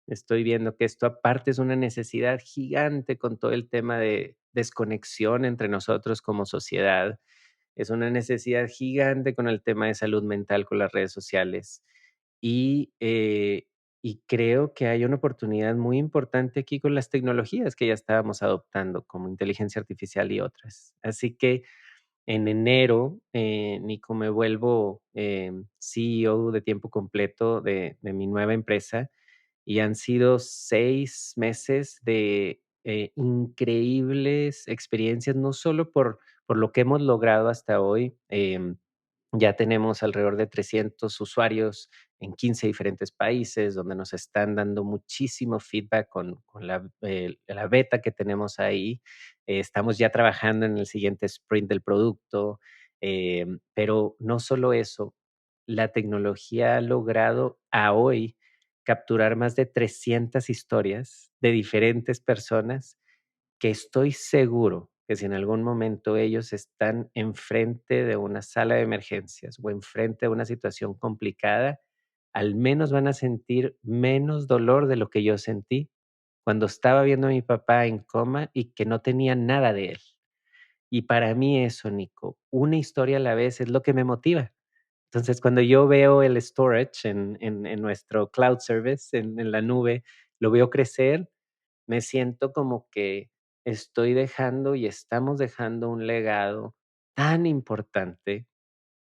estoy viendo que esto aparte es una necesidad gigante con todo el tema de desconexión entre nosotros como sociedad. Es una necesidad gigante con el tema de salud mental con las redes sociales. Y, eh, y creo que hay una oportunidad muy importante aquí con las tecnologías que ya estábamos adoptando, como inteligencia artificial y otras. Así que en enero, Nico, me vuelvo CEO de tiempo completo de mi nueva empresa y han sido 6 meses de, increíbles experiencias, no solo por lo que hemos logrado hasta hoy, ya tenemos alrededor de 300 usuarios en 15 diferentes países, donde nos están dando muchísimo feedback con la beta que tenemos ahí. Estamos ya trabajando en el siguiente sprint del producto, pero no solo eso, la tecnología ha logrado a hoy capturar más de 300 historias de diferentes personas que estoy seguro que si en algún momento ellos están enfrente de una sala de emergencias o enfrente de una situación complicada, al menos van a sentir menos dolor de lo que yo sentí cuando estaba viendo a mi papá en coma y que no tenía nada de él. Y para mí eso, Nico, una historia a la vez es lo que me motiva. Entonces, cuando yo veo el storage en nuestro cloud service, en la nube, lo veo crecer, me siento como que estoy dejando y estamos dejando un legado tan importante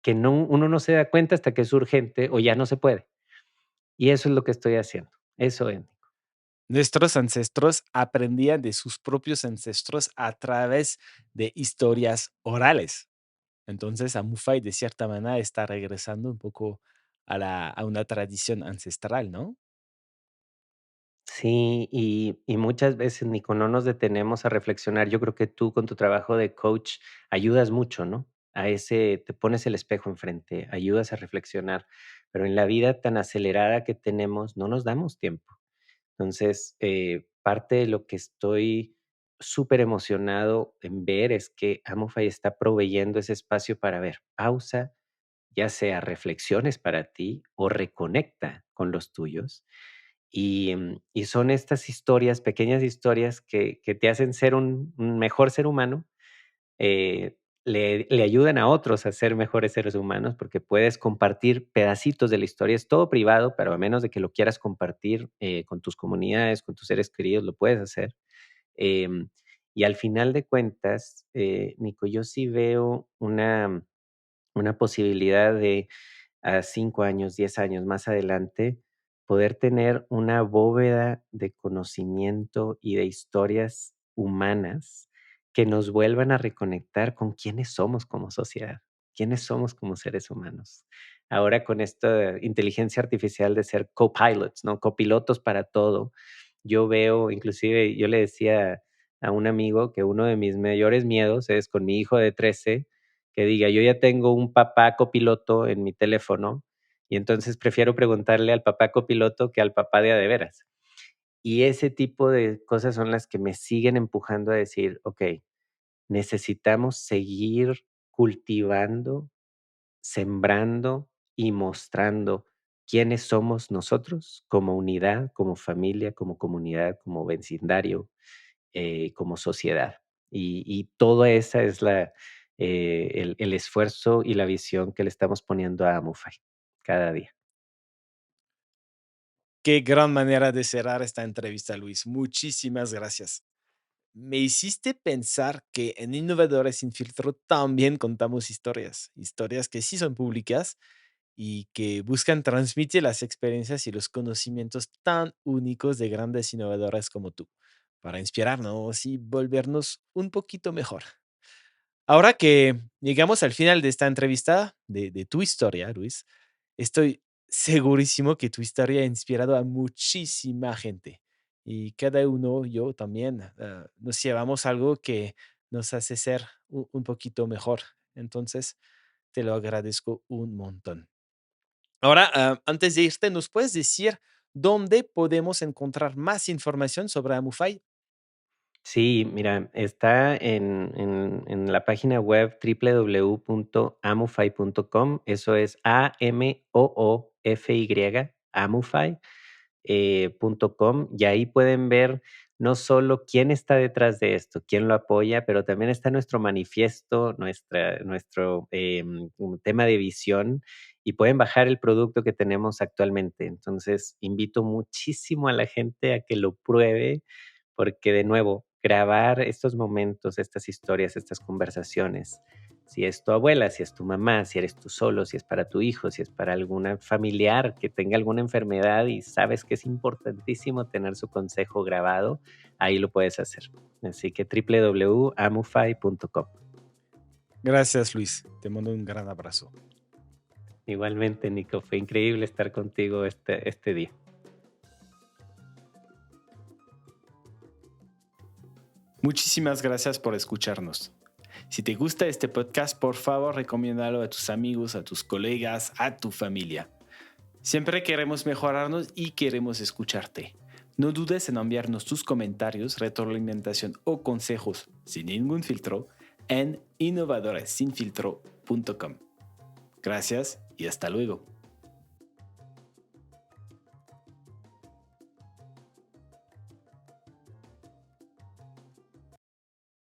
que uno no se da cuenta hasta que es urgente o ya no se puede. Y eso es lo que estoy haciendo. Eso es. Nuestros ancestros aprendían de sus propios ancestros a través de historias orales. Entonces, Amufay, de cierta manera, está regresando un poco a una tradición ancestral, ¿no? Sí, y muchas veces, Nico, no nos detenemos a reflexionar. Yo creo que tú con tu trabajo de coach ayudas mucho, ¿no? A ese, te pones el espejo enfrente, ayudas a reflexionar, pero en la vida tan acelerada que tenemos, no nos damos tiempo. Entonces, parte de lo que estoy súper emocionado en ver es que Amofy está proveyendo ese espacio para ver, pausa, ya sea reflexiones para ti o reconecta con los tuyos y son estas historias, pequeñas historias que te hacen ser un mejor ser humano, le ayudan a otros a ser mejores seres humanos, porque puedes compartir pedacitos de la historia. Es todo privado, pero a menos de que lo quieras compartir, con tus comunidades, con tus seres queridos, lo puedes hacer. Em, y al final de cuentas, Nico, yo sí veo una posibilidad de a 5 años, 10 años más adelante, poder tener una bóveda de conocimiento y de historias humanas que nos vuelvan a reconectar con quiénes somos como sociedad, quiénes somos como seres humanos. Ahora con esta inteligencia artificial de ser copilots, ¿no? Copilotos para todo. Yo veo, inclusive yo le decía a un amigo que uno de mis mayores miedos es con mi hijo de 13 que diga, yo ya tengo un papá copiloto en mi teléfono y entonces prefiero preguntarle al papá copiloto que al papá de a de veras. Y ese tipo de cosas son las que me siguen empujando a decir, ok, necesitamos seguir cultivando, sembrando y mostrando quiénes somos nosotros como unidad, como familia, como comunidad, como vecindario, como sociedad. Y toda esa es el esfuerzo y la visión que le estamos poniendo a Amufay cada día. Qué gran manera de cerrar esta entrevista, Luis. Muchísimas gracias. Me hiciste pensar que en Innovadores sin filtro también contamos historias, historias que sí son públicas y que buscan transmitir las experiencias y los conocimientos tan únicos de grandes innovadores como tú, para inspirarnos y volvernos un poquito mejor. Ahora que llegamos al final de esta entrevista, de tu historia, Luis, estoy segurísimo que tu historia ha inspirado a muchísima gente y cada uno, yo también, nos llevamos algo que nos hace ser un poquito mejor. Entonces, te lo agradezco un montón. Ahora, antes de irte, ¿nos puedes decir dónde podemos encontrar más información sobre Amufay? Sí, mira, está en la página web www.amufy.com. Eso es Amoofy, Amufy. .com, y ahí pueden ver no solo quién está detrás de esto, quién lo apoya, pero también está nuestro manifiesto, nuestro tema de visión, y pueden bajar el producto que tenemos actualmente. Entonces, invito muchísimo a la gente a que lo pruebe, porque de nuevo, grabar estos momentos, estas historias, estas conversaciones, si es tu abuela, si es tu mamá, si eres tú solo, si es para tu hijo, si es para alguna familiar que tenga alguna enfermedad y sabes que es importantísimo tener su consejo grabado, ahí lo puedes hacer. Así que www.amufy.com. Gracias, Luis. Te mando un gran abrazo. Igualmente, Nico, fue increíble estar contigo este día. Muchísimas gracias por escucharnos. Si te gusta este podcast, por favor, recomiéndalo a tus amigos, a tus colegas, a tu familia. Siempre queremos mejorarnos y queremos escucharte. No dudes en enviarnos tus comentarios, retroalimentación o consejos sin ningún filtro en innovadoressinfiltro.com. Gracias y hasta luego.